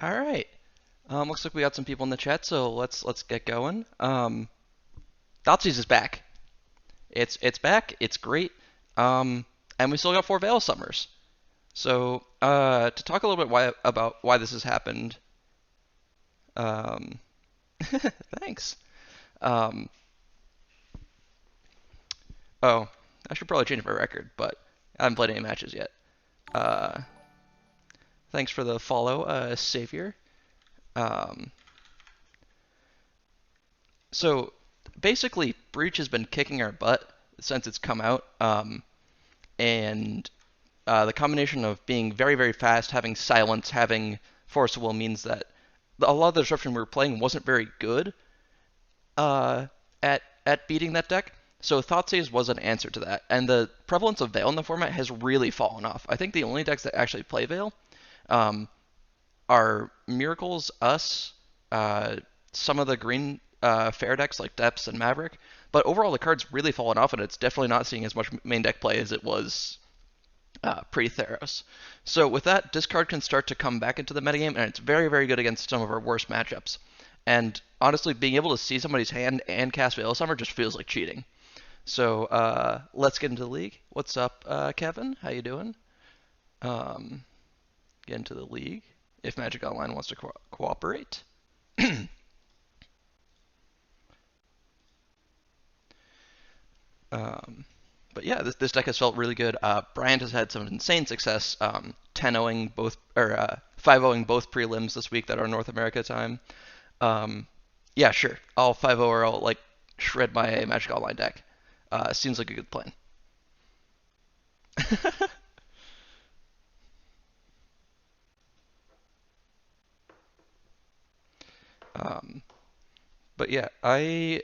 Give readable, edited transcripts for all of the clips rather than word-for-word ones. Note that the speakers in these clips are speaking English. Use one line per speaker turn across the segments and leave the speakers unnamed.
All right. Looks like we got some people in the chat, so let's get going. Thoughtseize is back. It's back. It's great. And we still got four Veil Summers. So to talk a little bit about why this has happened. Um, thanks. Um, oh, I should probably change my record, but I haven't played any matches yet. Uh, thanks for the follow, Savior. Um, so basically, Breach has been kicking our butt since it's come out. And the combination of being very, very fast, having silence, having force of will means that a lot of the disruption we were playing wasn't very good uh, at beating that deck. So Thoughtseize was an answer to that, and the prevalence of Veil in the format has really fallen off. I think the only decks that actually play Veil um, are Miracles, us, uh, some of the green fair decks like Depths and Maverick, but overall the card's really fallen off, and it's definitely not seeing as much main deck play as it was pre-Theros. So with that, discard can start to come back into the metagame, and it's very, very good against some of our worst matchups. And honestly, being able to see somebody's hand and cast Veil Summer just feels like cheating. So let's get into the league. What's up, Kevin? How you doing? Um, get into the league. If Magic Online wants to cooperate. Um, but yeah, this deck has felt really good. Bryant has had some insane success 10-0ing both or 5-0ing both prelims this week that are North America time. Um, yeah, sure. I'll 5-0 or I'll like shred my Magic Online deck. Seems like a good plan. um, but yeah, I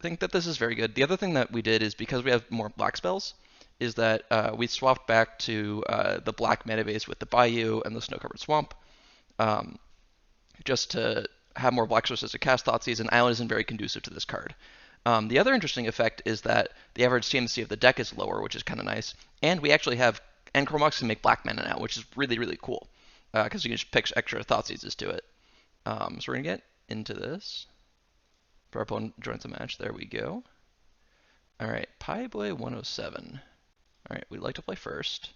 think that this is very good. The other thing that we did is because we have more black spells, is that we swapped back to the black mana base with the Bayou and the Snow Covered Swamp, um, just to have more black sources to cast Thoughtseize, and Island isn't very conducive to this card. The other interesting effect is that the average TMC of the deck is lower, which is kind of nice, and we actually have and Chromox can make black mana now, which is really really cool because you can just pick extra Thoughtseizes to it. So we're gonna get into this. Our opponent joins the match. There we go. All right, Boy 107. All right, we'd like to play first.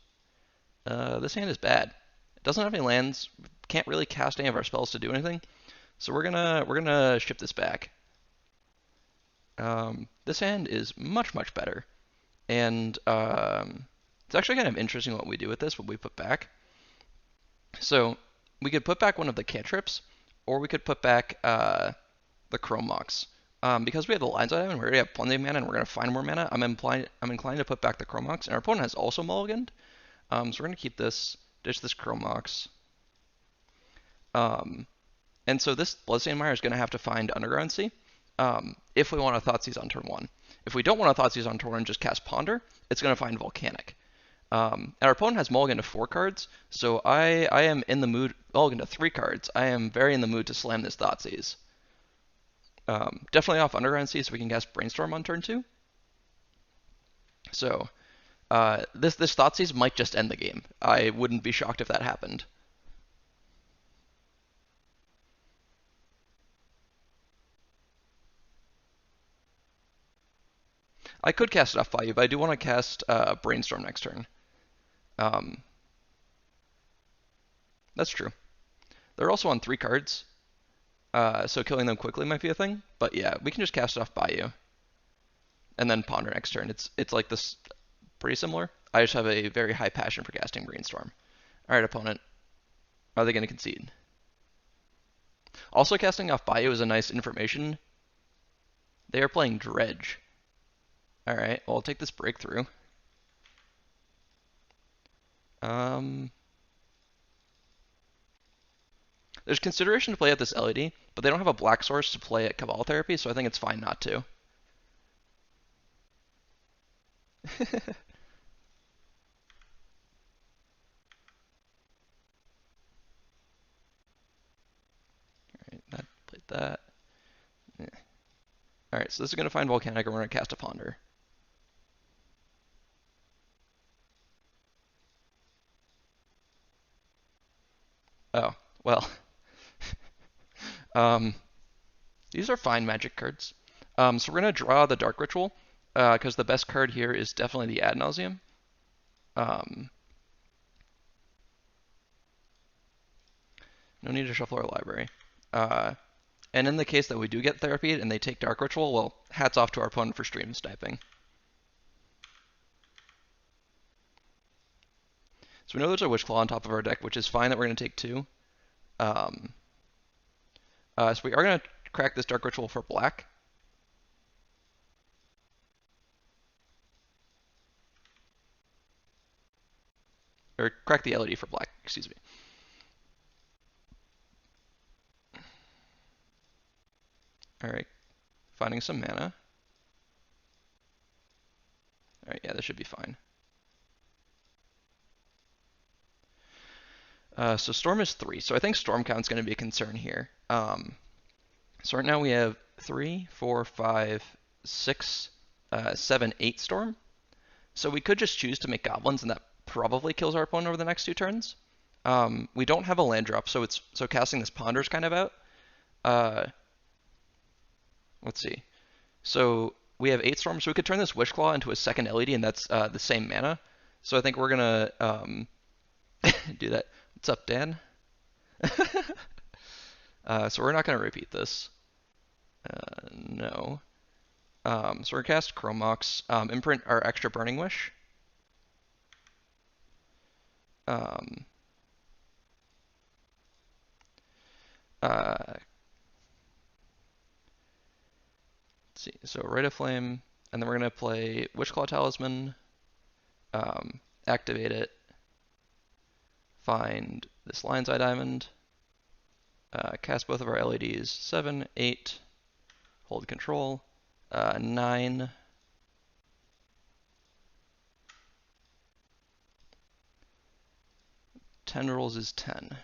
This hand is bad. It doesn't have any lands. Can't really cast any of our spells to do anything. So we're gonna ship this back. This hand is much much better, and it's actually kind of interesting what we do with this. What we put back. So we could put back one of the cantrips, or we could put back the Chrome Mox. Because we have the lines item and we already have plenty of mana and we're going to find more mana, I'm inclined to put back the Chrome Mox. And our opponent has also mulliganed. So we're going to keep this, ditch this Chrome Mox. And so this Bloodstained Mire is going to have to find Underground Sea if we want a Thoughtseize on turn 1. If we don't want a Thoughtseize on turn 1 and just cast Ponder, it's going to find Volcanic. And our opponent has mulligan to 4 cards, so I am in the mood, mulligan to 3 cards, I am very in the mood to slam this Thoughtseize. Definitely off Underground Sea so we can cast Brainstorm on turn 2. So this Thoughtseize might just end the game. I wouldn't be shocked if that happened. I could cast it off by you, but I do want to cast Brainstorm next turn. Um, that's true. They're also on 3 cards, so killing them quickly might be a thing. But yeah, we can just cast it off by you, and then Ponder next turn. It's like this, pretty similar. I just have a very high passion for casting Brainstorm. All right, opponent. Are they going to concede? Also, casting off Bayou is a nice information. They are playing Dredge. Alright, well, I'll take this breakthrough. Um, there's consideration to play at this LED, but they don't have a black source to play at Cabal Therapy, so I think it's fine not to. Alright, that played that. Yeah. Alright, so this is going to find Volcanic, and we're going to cast a Ponder. Oh, Well, um, these are fine Magic cards. So we're gonna draw the Dark Ritual, because the best card here is definitely the Ad Nauseam. Um, no need to shuffle our library. Uh, and in the case that we do get Therapy and they take Dark Ritual, well, hats off to our opponent for stream sniping. So we know there's a Witch Claw on top of our deck, which is fine that we're going to take two. Um, so we are going to crack this Dark Ritual for black. Or crack the LED for black, excuse me. Alright, finding some mana. Alright, yeah, this should be fine. So Storm is 3, so I think Storm Count's going to be a concern here. So right now we have 3, 4, 5, 6, 7, 8 Storm. So we could just choose to make Goblins, and that probably kills our opponent over the next 2 turns. We don't have a land drop, so casting this Ponder's kind of out. Let's see. So we have 8 Storms, so we could turn this Wish Claw into a second LED, and that's the same mana. So I think we're gonna do that. What's up, Dan? So we're not gonna repeat this. No. So we're gonna cast Chrome Mox, imprint our extra Burning Wish. Let's see. So Rite of Flame, and then we're gonna play Witchclaw Talisman, activate it, find this Lion's Eye Diamond, cast both of our LEDs, 7, 8, hold control, 9, 10 rolls is 10.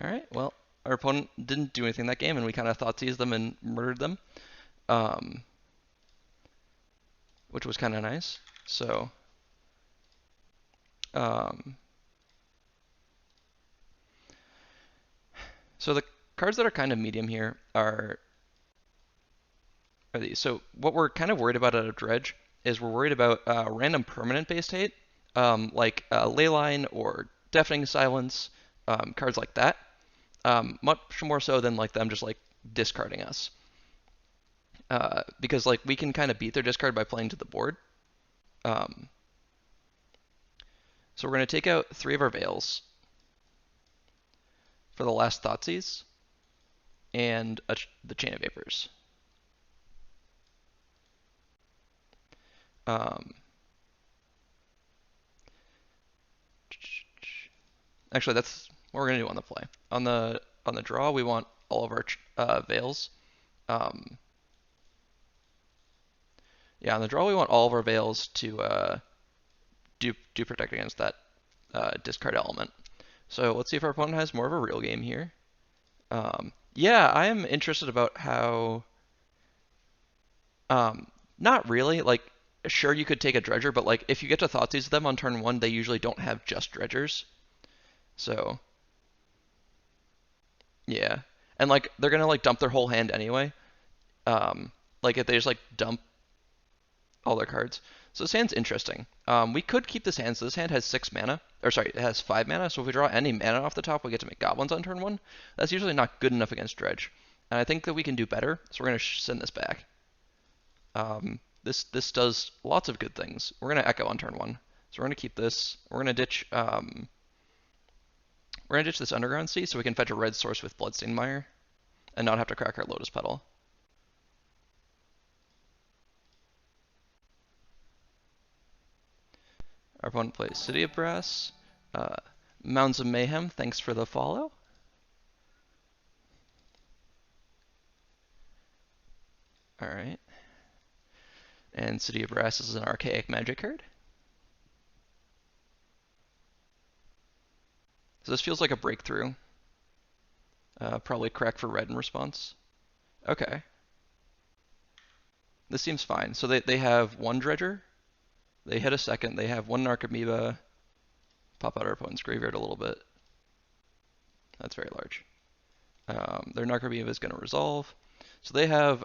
Alright, well, our opponent didn't do anything that game, and we kind of Thoughtseize them and murdered them, which was kind of nice. So, so the cards that are kind of medium here are these. So what we're kind of worried about out of Dredge is we're worried about random permanent-based hate, like Leyline or Deafening Silence, cards like that. Much more so than like them just like discarding us. Because like we can kind of beat their discard by playing to the board. So we're going to take out 3 of our Veils for the last Thoughtseize and the Chain of Vapors. Actually, that's what we're going to do on the play. On the draw, we want all of our Veils. Yeah, on the draw, we want all of our Veils to do protect against that discard element. So let's see if our opponent has more of a real game here. Yeah, I am interested about how. Not really. Like, sure, you could take a Dredger, but like if you get to Thoughtseize them on turn 1, they usually don't have just Dredgers. So, yeah, and like they're gonna like dump their whole hand anyway. Like if they just like dump all their cards. So this hand's interesting. We could keep this hand. So this hand has 6 mana, or sorry, it has 5 mana. So if we draw any mana off the top, we get to make Goblins on turn 1. That's usually not good enough against Dredge, and I think that we can do better. So we're gonna send this back. This does lots of good things. We're gonna Echo on turn 1. So we're gonna keep this. We're gonna ditch this Underground Sea so we can fetch a red source with Bloodstained Mire and not have to crack our Lotus Petal. Our opponent plays City of Brass. Mounds of Mayhem, thanks for the follow. Alright. And City of Brass is an archaic magic card. So this feels like a breakthrough. Probably crack for red in response. Okay. This seems fine. So they have 1 Dredger. They hit a second. They have one Narcomoeba. Pop out our opponent's graveyard a little bit. That's very large. Their Narcomoeba is going to resolve. So they have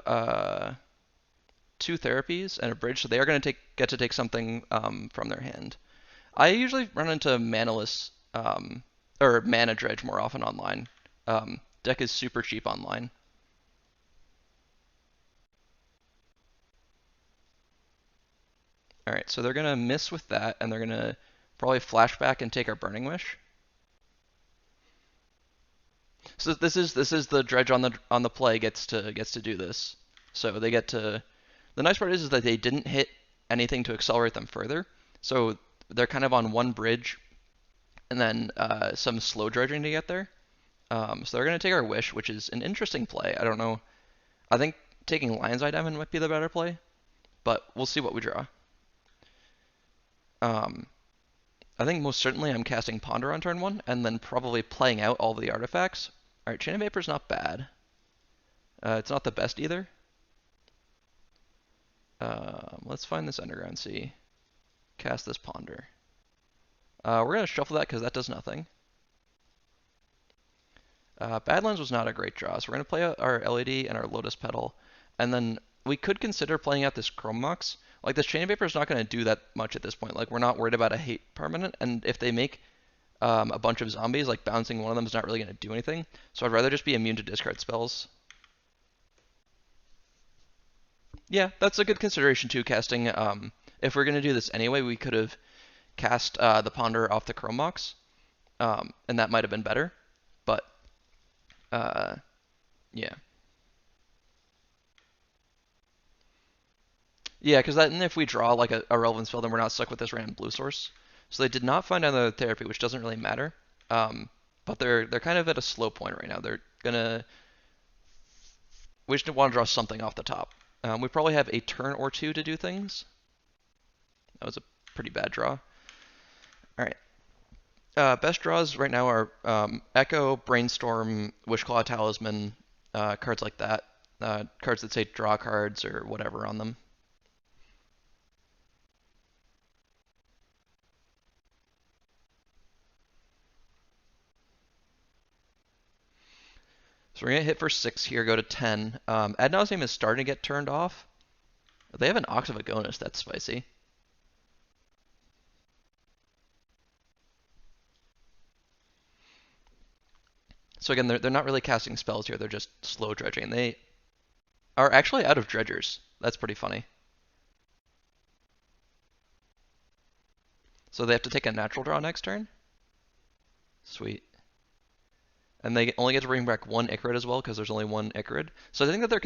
two therapies and a bridge, so they are going to get to take something from their hand. I usually run into manaless or mana dredge more often online. Deck is super cheap online. All right, so they're going to miss with that, and they're going to probably flashback and take our Burning Wish. So this is the dredge on the play gets to do this. So they get to. The nice part is that they didn't hit anything to accelerate them further. So they're kind of on one bridge, and then some slow dredging to get there. So they're gonna take our Wish, which is an interesting play. I don't know. I think taking Lion's Eye Diamond might be the better play, but we'll see what we draw. I think most certainly I'm casting Ponder on turn 1, and then probably playing out all the artifacts. Alright, Chain of Vapor's not bad. It's not the best either. Let's find this Underground Sea. Cast this Ponder. We're going to shuffle that because that does nothing. Badlands was not a great draw, so we're going to play out our LED and our Lotus Petal, and then we could consider playing out this Chrome Mox. Like, this Chain of Vapor is not going to do that much at this point. Like, we're not worried about a hate permanent, and if they make a bunch of zombies, like, bouncing one of them is not really going to do anything. So I'd rather just be immune to discard spells. Yeah, that's a good consideration too, casting. If we're going to do this anyway, we could have cast the Ponder off the Chrome Mox, and that might have been better. But, yeah. Yeah, because then if we draw like a relevant spell, then we're not stuck with this random blue source. So they did not find another therapy, which doesn't really matter. But they're kind of at a slow point right now. They're gonna. We just want to draw something off the top. We probably have a turn or two to do things. That was a pretty bad draw. All right. Best draws right now are Echo, Brainstorm, Wishclaw, Talisman, cards like that. Cards that say draw cards or whatever on them. So we're going to hit for 6 here, go to 10. Ad nauseam is starting to get turned off. They have an Octave Agonis, that's spicy. So again, they're not really casting spells here, they're just slow dredging. They are actually out of dredgers. That's pretty funny. So they have to take a natural draw next turn? Sweet. And they only get to bring back one Ichorid as well, because there's only one Ichorid. So I think that they're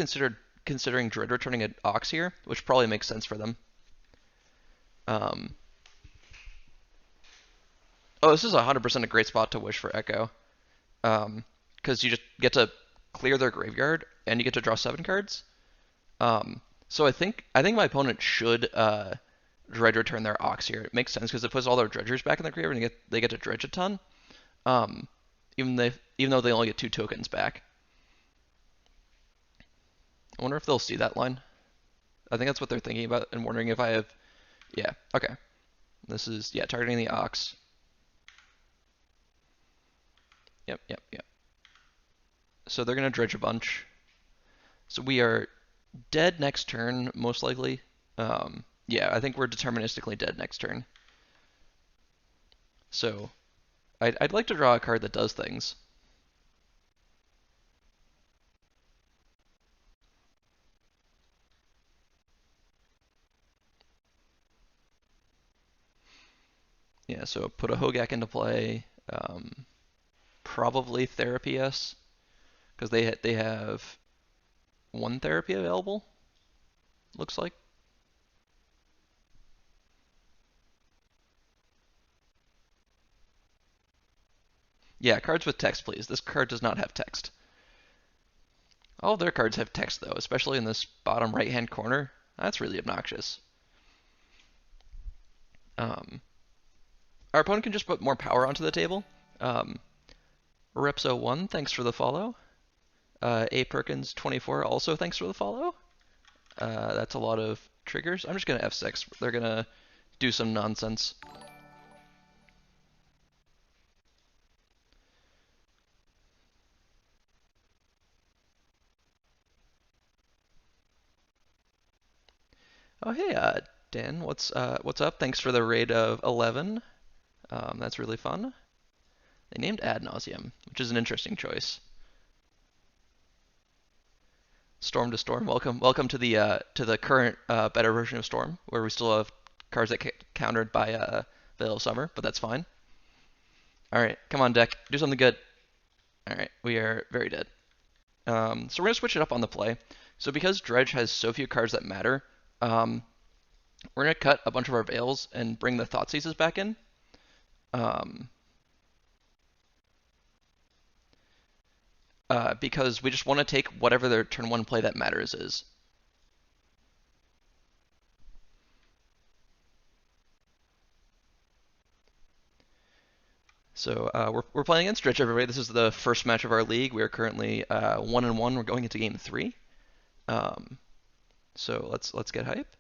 considering Dread returning an Ox here, which probably makes sense for them. Oh, this is 100% a great spot to wish for Echo. Because you just get to clear their graveyard, and you get to draw 7 cards. So I think my opponent should Dredge return their Ox here. It makes sense, because it puts all their Dredgers back in their graveyard, and they get to Dredge a ton. Even though they only get 2 tokens back. I wonder if they'll see that line. I think that's what they're thinking about, and wondering if I have... Yeah, okay. This is, yeah, targeting the Ox. Yep. So they're going to dredge a bunch. So we are dead next turn, most likely. Yeah, I think we're deterministically dead next turn. So I'd like to draw a card that does things. Yeah, so put a Hogak into play. Probably Therapy S, because they have 1 therapy available, looks like. Yeah, cards with text, please. This card does not have text. All of their cards have text, though, especially in this bottom right-hand corner. That's really obnoxious. Our opponent can just put more power onto the table. Repso1, thanks for the follow. A Perkins 24, also thanks for the follow. That's a lot of triggers. I'm just gonna F6. They're gonna do some nonsense. Oh hey, Dan, what's up? Thanks for the raid of 11. That's really fun. They named Ad Nauseam, which is an interesting choice. Storm to Storm, welcome to the current better version of Storm, where we still have cards that get countered by Veil of Summer, but that's fine. All right, come on, deck, do something good. All right, we are very dead. So we're gonna switch it up on the play. So because Dredge has so few cards that matter, we're gonna cut a bunch of our Veils and bring the Thoughtseizes back in. Because we just want to take whatever their turn 1 play that matters is. So we're playing against Dredge, everybody. This is the first match of our league. We are currently 1-1. We're going into game 3. So let's get hype.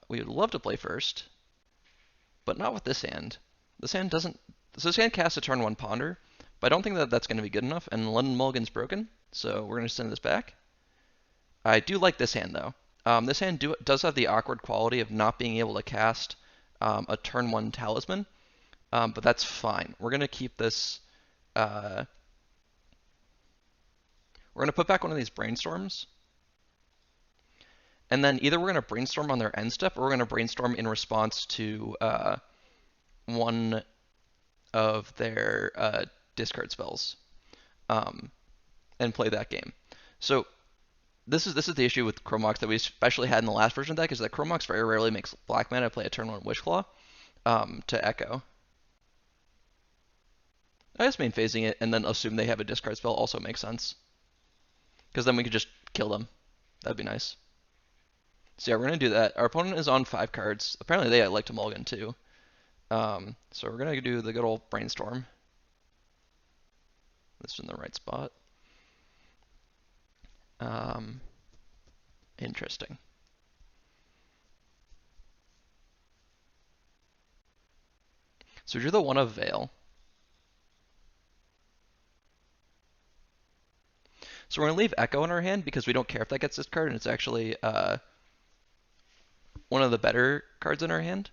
We would love to play first, but not with this hand. This hand doesn't. So this hand casts a turn 1 Ponder, but I don't think that that's going to be good enough. And London Mulligan's broken, so we're going to send this back. I do like this hand though. This hand does have the awkward quality of not being able to cast a turn 1 Talisman. But that's fine. We're going to keep this. We're going to put back one of these brainstorms. And then either we're going to brainstorm on their end step or we're going to brainstorm in response to one of their discard spells and play that game. So this is the issue with Chromox that we especially had in the last version of the deck is that Chromox very rarely makes black mana play a turn 1 Wishclaw to Echo. I guess main phasing it and then assume they have a discard spell also makes sense. Because then we could just kill them. That'd be nice. So yeah, we're going to do that. Our opponent is on 5 cards. Apparently they like to mulligan too. So we're going to do the good old brainstorm. This is in the right spot. Interesting. So you're the one of Veil. So we're going to leave Echo in our hand because we don't care if that gets discarded, and it's actually one of the better cards in our hand.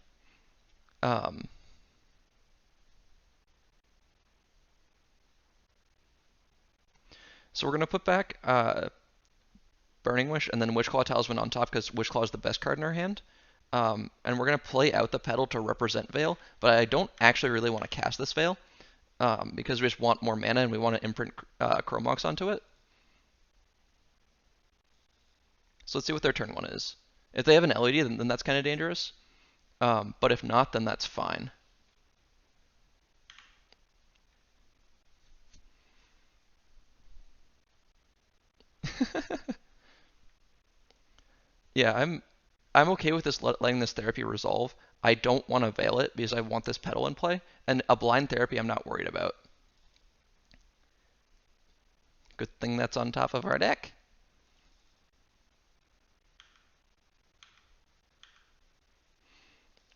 So we're going to put back Burning Wish and then Witchclaw Talisman on top because Witchclaw is the best card in our hand. And we're going to play out the pedal to represent Veil, but I don't actually really want to cast this Veil because we just want more mana and we want to imprint Chromox onto it. So let's see what their turn 1 is. If they have an LED, then that's kind of dangerous. But if not, then that's fine. Yeah, I'm okay with this letting this therapy resolve. I don't want to Veil it because I want this pedal in play, and a blind therapy I'm not worried about. Good thing that's on top of our deck.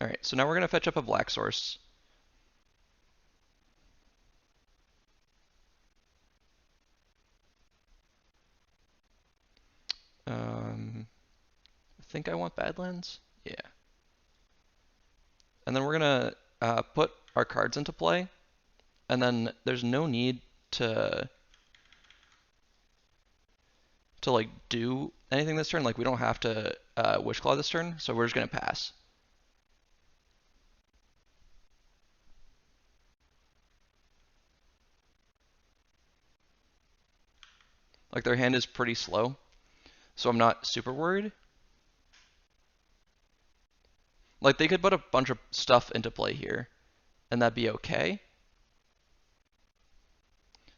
All right, so now we're gonna fetch up a black source. I think I want Badlands. Yeah. And then we're gonna put our cards into play, and then there's no need to like do anything this turn. Like we don't have to Wishclaw this turn, so we're just gonna pass. Like their hand is pretty slow, so I'm not super worried. Like they could put a bunch of stuff into play here, and that'd be okay.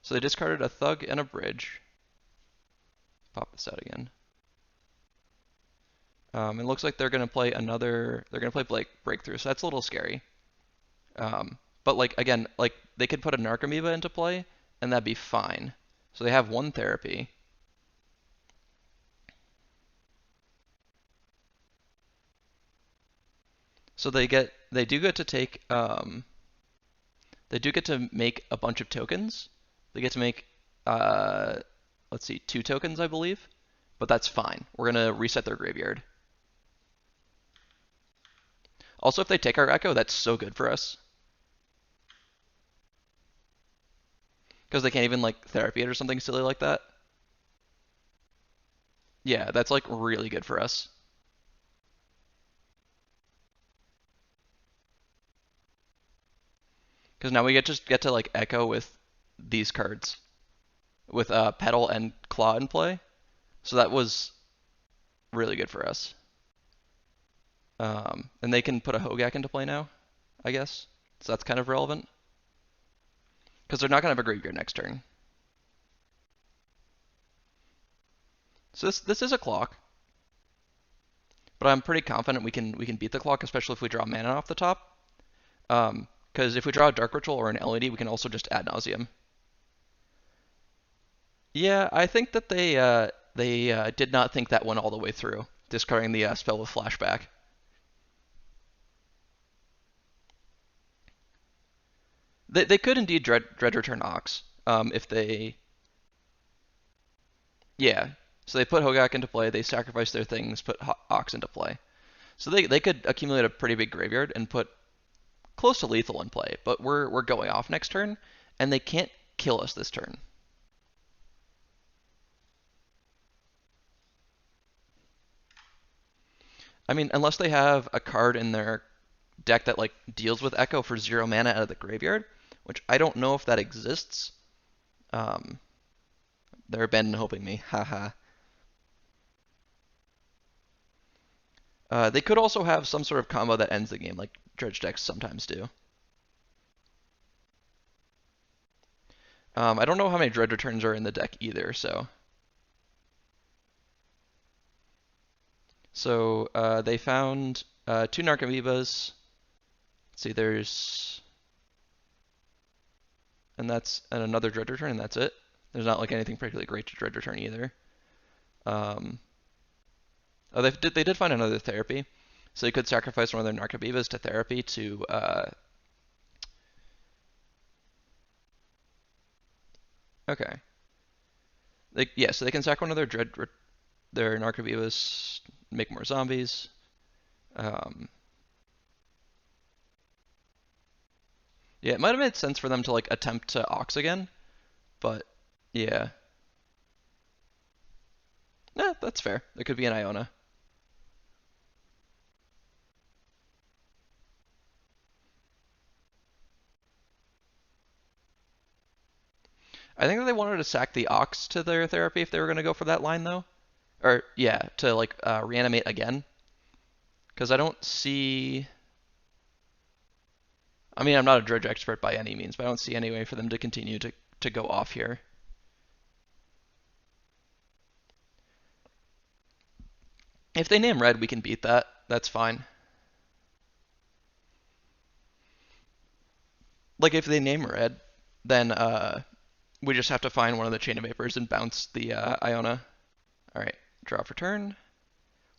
So they discarded a Thug and a Bridge. Pop this out again. It looks like they're gonna play another. They're gonna play Breakthrough, so that's a little scary. But like again, like they could put a Narcomoeba into play, and that'd be fine. So they have 1 therapy. So they do get to take they do get to make a bunch of tokens. They get to make uh let's see, 2 tokens I believe, but that's fine. We're gonna reset their graveyard. Also, if they take our Echo, that's so good for us because they can't even like therapy it or something silly like that. Yeah, that's like really good for us. Because now we get to like Echo with these cards with Petal and Claw in play. So that was really good for us. And they can put a Hogak into play now, I guess. So that's kind of relevant. Because they're not going to have a graveyard next turn. So this is a clock, but I'm pretty confident we can beat the clock, especially if we draw mana off the top. Because if we draw a Dark Ritual or an LED, we can also just Ad Nauseam. Yeah, I think that they did not think that one all the way through, discarding the spell with Flashback. They could indeed Dredge Return Ox, if they. Yeah. So they put Hogak into play, they sacrifice their things, put Ox into play. So they could accumulate a pretty big graveyard and put close to lethal in play, but we're going off next turn, and they can't kill us this turn. I mean, unless they have a card in their deck that like deals with Echo for 0 mana out of the graveyard, which I don't know if that exists. Um, they're abandoned hoping me, haha. They could also have some sort of combo that ends the game, like Dredge decks sometimes do. I don't know how many Dredge returns are in the deck either, so. So they found 2 Narcomoebas. Let's see, there's and another Dredge return, and that's it. There's not like anything particularly great to Dredge return either. Um, oh, they did find another therapy, so they could sacrifice one of their Narcomoebas to therapy to. Okay. Yeah, so they can sack one of their Narcomoebas, make more zombies. Um, yeah, it might have made sense for them to like attempt to Ox again, but yeah. Yeah, that's fair. There could be an Iona. I think that they wanted to sack the Ox to their therapy if they were going to go for that line, though. Or, yeah, to like reanimate again. Because I don't see. I mean, I'm not a Dredge expert by any means, but I don't see any way for them to continue to go off here. If they name red, we can beat that. That's fine. Like, if they name red, then we just have to find one of the Chain of Vapors and bounce the Iona. Alright, draw for turn.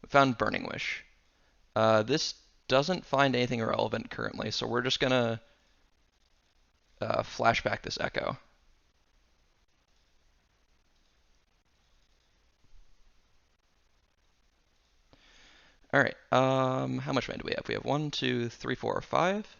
We found Burning Wish. This doesn't find anything irrelevant currently, so we're just gonna flashback this Echo. All right. How much mana do we have? We have 1, 2, 3, 4, 5.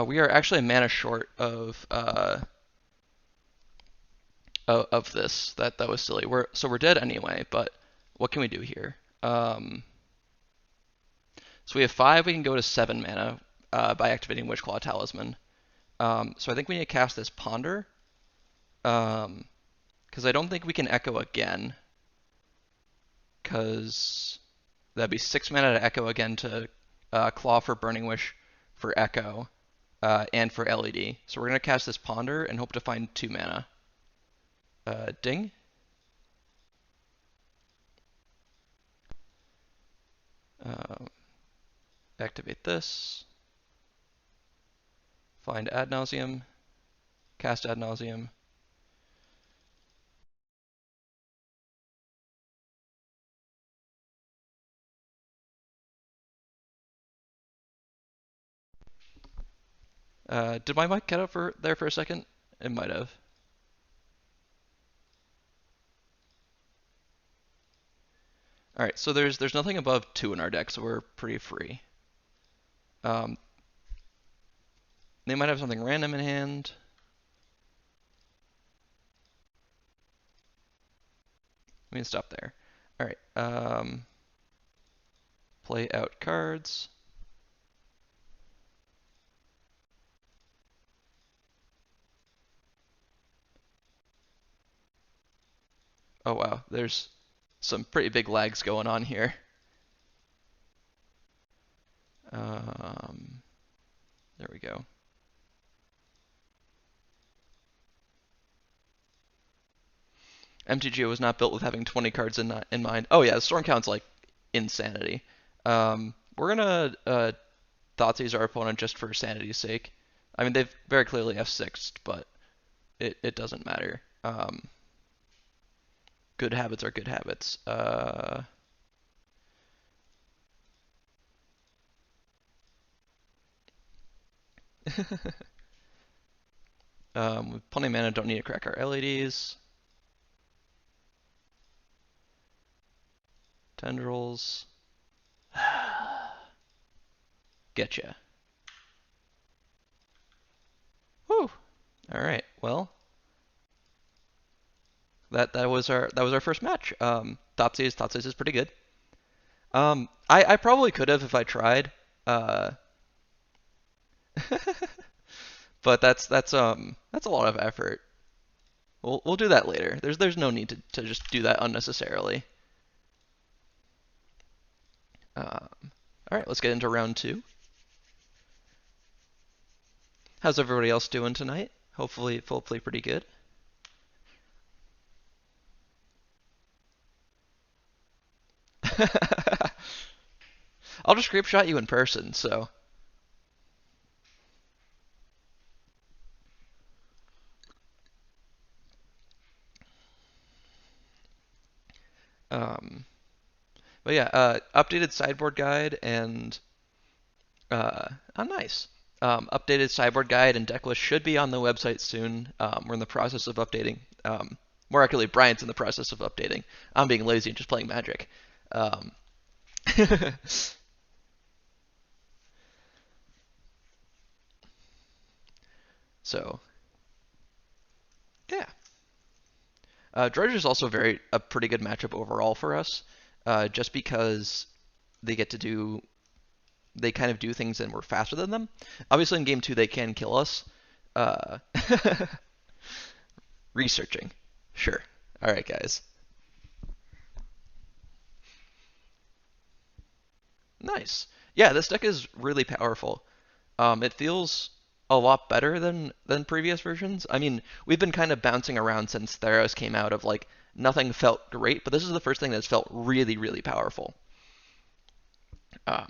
We are actually a mana short of this. That was silly. We're dead anyway. But what can we do here? So we have 5. We can go to 7 mana by activating Witchclaw Talisman. So I think we need to cast this Ponder. Because I don't think we can Echo again. Because that'd be 6 mana to Echo again to Claw for Burning Wish for Echo. And for LED. So we're going to cast this Ponder and hope to find 2 mana. Ding. Uh, Activate this. Find ad nauseum. Cast ad nauseum. Did my mic cut out there for a second? It might have. All right, so there's nothing above 2 in our deck, so we're pretty free. Um, they might have something random in hand. Let me stop there. All right. Play out cards. Oh wow, there's some pretty big lags going on here. Um, there we go. MTGO was not built with having 20 cards in mind. Oh yeah, the storm count's like insanity. We're gonna Thoughtseize our opponent just for sanity's sake. I mean, they've very clearly F6'd, but it doesn't matter. Good habits are good habits. With plenty of mana, don't need to crack our LEDs. Tendrils. Getcha. Whew. All right. Well, that was our first match. Thoughtseize is pretty good. I probably could have if I tried. Uh, but that's a lot of effort. We'll do that later. There's no need to just do that unnecessarily. All right, let's get into round 2. How's everybody else doing tonight? Hopefully pretty good. I'll just creep shot you in person, so. Um, but yeah, updated sideboard guide and oh nice. Updated sideboard guide and deck list should be on the website soon. We're in the process of updating. More accurately, Brian's in the process of updating. I'm being lazy and just playing Magic. Um, so yeah, Dredge is also a pretty good matchup overall for us, just because they get to do they kind of do things and we're faster than them. Obviously, in game 2 they can kill us. Uh, researching, sure. All right, guys. Nice. Yeah, this deck is really powerful. It feels a lot better than previous versions. I mean, we've been kind of bouncing around since Theros came out of like nothing felt great, but this is the first thing that's felt really, really powerful.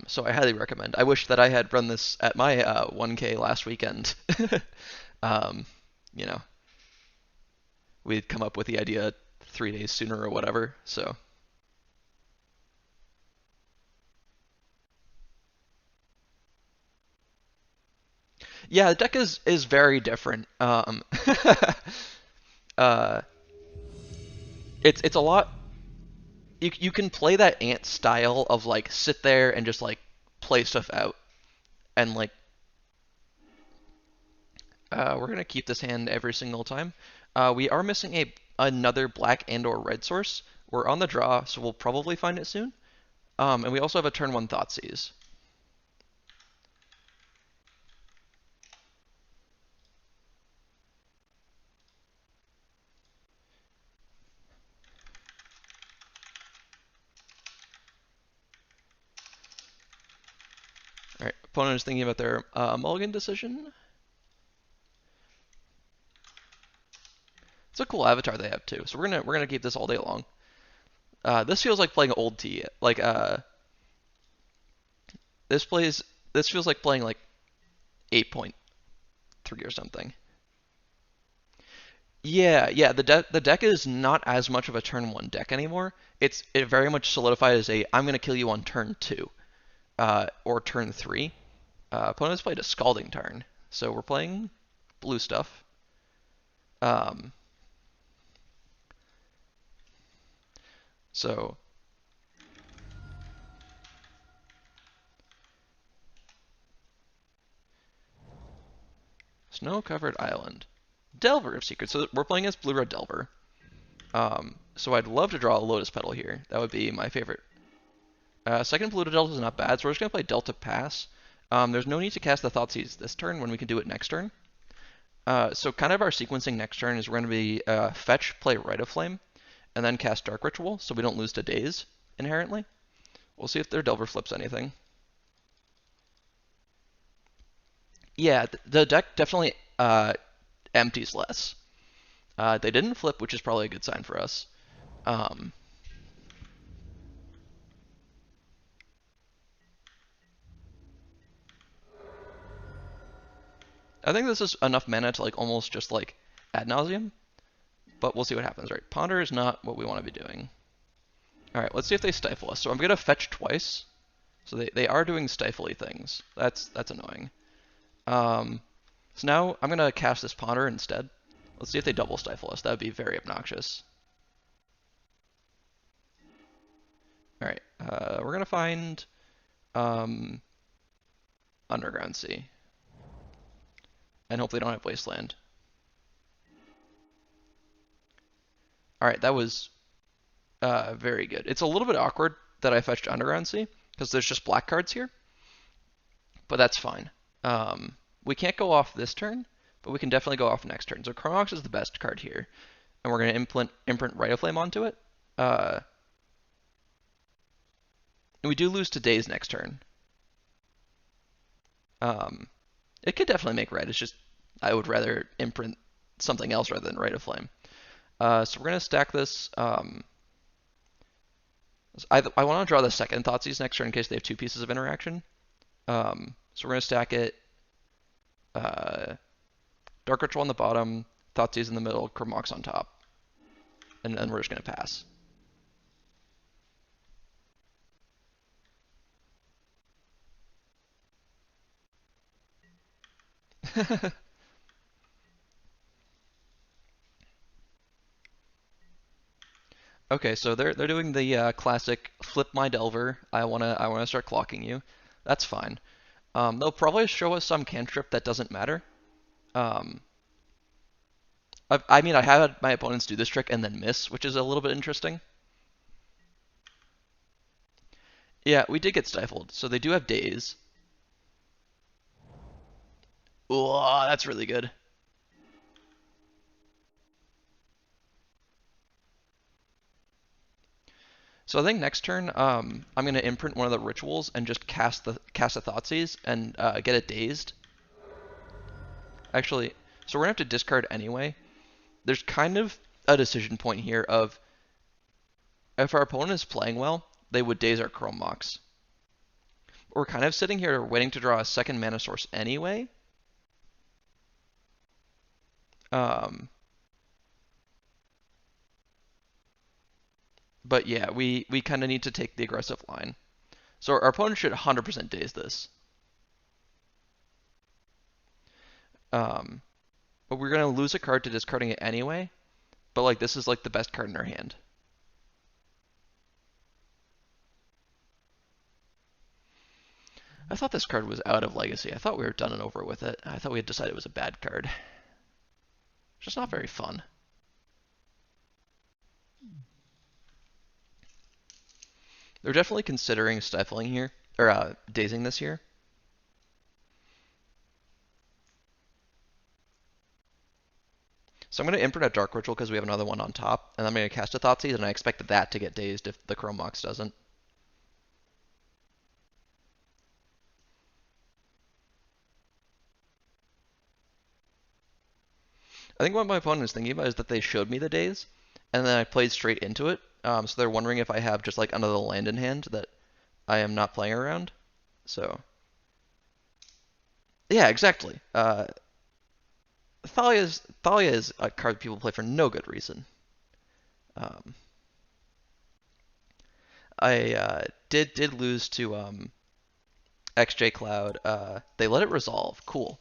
So I highly recommend. I wish that I had run this at my 1K last weekend. um, you know, we'd come up with the idea 3 days sooner or whatever. So yeah, the deck is very different. Uh, it's a lot. You can play that ant style of like sit there and just like play stuff out and like we're gonna keep this hand every single time. We are missing another black and or red source. We're on the draw, so we'll probably find it soon. And we also have a turn 1 Thoughtseize. All right, opponent is thinking about their mulligan decision. It's a cool avatar they have too, so we're gonna keep this all day long. This feels like playing old tea, like This feels like playing like 8.3 or something. Yeah. The deck is not as much of a turn one deck anymore. It very much solidified as a I'm gonna kill you on turn two, or turn three. Opponents played a Scalding Tarn, so we're playing blue stuff. Um, so Snow-covered island, Delver of Secrets. So we're playing as blue-red Delver. So I'd love to draw a Lotus Petal here. That would be my favorite. Second Polluted Delta is not bad, so we're just gonna play Delta Pass. There's no need to cast the Thoughtseize this turn when we can do it next turn. So kind of our sequencing next turn is we're gonna be fetch, play Rite of Flame, and then cast Dark Ritual, so we don't lose to Daze inherently. We'll see if their Delver flips anything. Yeah, the deck definitely empties less. They didn't flip, which is probably a good sign for us. Um, I think this is enough mana to like almost just like ad nauseum, but we'll see what happens. Right, Ponder is not what we want to be doing. All right, let's see if they stifle us. So I'm gonna fetch twice. So they are doing stifly things. That's annoying. So now I'm gonna cast this Ponder instead. Let's see if they double stifle us. That would be very obnoxious. All right, we're gonna find um, Underground Sea, and hope they don't have Wasteland. All right, that was very good. It's a little bit awkward that I fetched Underground Sea because there's just black cards here, but that's fine. We can't go off this turn, but we can definitely go off next turn. So Chronox is the best card here, and we're going to imprint Rite of Flame onto it. And we do lose to Daze next turn. It could definitely make red. It's just I would rather imprint something else rather than Rite of Flame. So we're going to stack this. I want to draw the second Thoughtseize next turn in case they have two pieces of interaction. So we're going to stack it. Dark Ritual on the bottom, Thoughtseize in the middle, Chromox on top. And then we're just going to pass. Okay, so they're doing the classic flip my Delver. I wanna start clocking you. That's fine. They'll probably show us some cantrip that doesn't matter. Um, I mean, I have had my opponents do this trick and then miss, which is a little bit interesting. Yeah, we did get stifled, so they do have Daze. Ooh, that's really good. So I think next turn, I'm gonna imprint one of the rituals and just cast a Thoughtseize and get it dazed. Actually, so we're gonna have to discard anyway. There's kind of a decision point here of if our opponent is playing well, they would daze our Chrome Mox. We're kind of sitting here waiting to draw a second mana source anyway. But yeah, we kind of need to take the aggressive line. So our opponent should 100% daze this. But we're going to lose a card to discarding it anyway. But like this is like the best card in our hand. I thought this card was out of Legacy. I thought we were done and over with it. I thought we had decided it was a bad card. It's just not very fun. They're definitely considering stifling here, or dazing this here. So I'm going to imprint a Dark Ritual because we have another one on top, and I'm going to cast a Thoughtseize, and I expect that to get dazed if the Chrome Mox doesn't. I think what my opponent is thinking about is that they showed me the daze, and then I played straight into it. So they're wondering if I have just like another land in hand that I am not playing around. So yeah, exactly. Thalia is a card people play for no good reason. Um, I did lose to XJ Cloud. They let it resolve. Cool.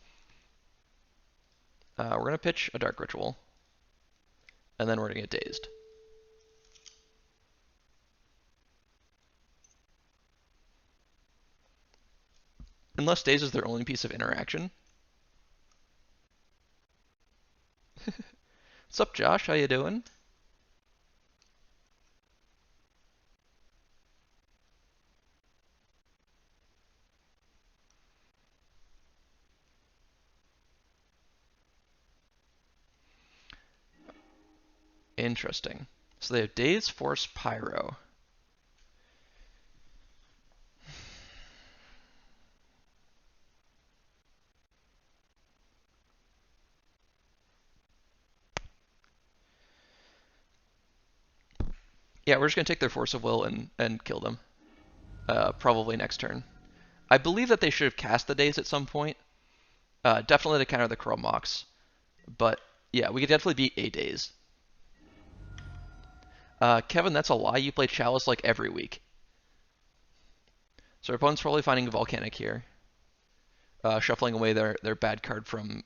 We're gonna pitch a Dark Ritual, and then we're gonna get dazed. Unless dazed is their only piece of interaction. What's up, Josh? How you doing? Interesting. So they have Daze, Force, Pyro. Yeah, we're just gonna take their Force of Will and kill them. Probably next turn. I believe that they should have cast the Daze at some point. Definitely to counter the Chrome Mox. But yeah, we could definitely beat a Daze. Kevin, that's a lie. You play Chalice like every week. So our opponent's probably finding Volcanic here. Shuffling away their bad card from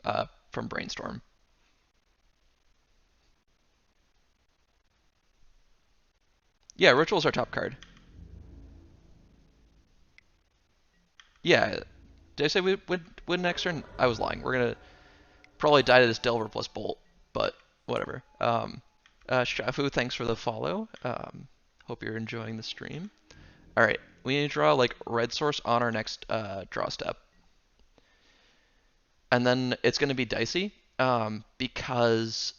Brainstorm. Yeah, Ritual's our top card. Yeah, did I say we would win next turn? I was lying. We're gonna probably die to this Delver plus Bolt, but whatever. Shafu, thanks for the follow. Hope you're enjoying the stream. All right, we need to draw like red source on our next draw step, and then it's gonna be dicey because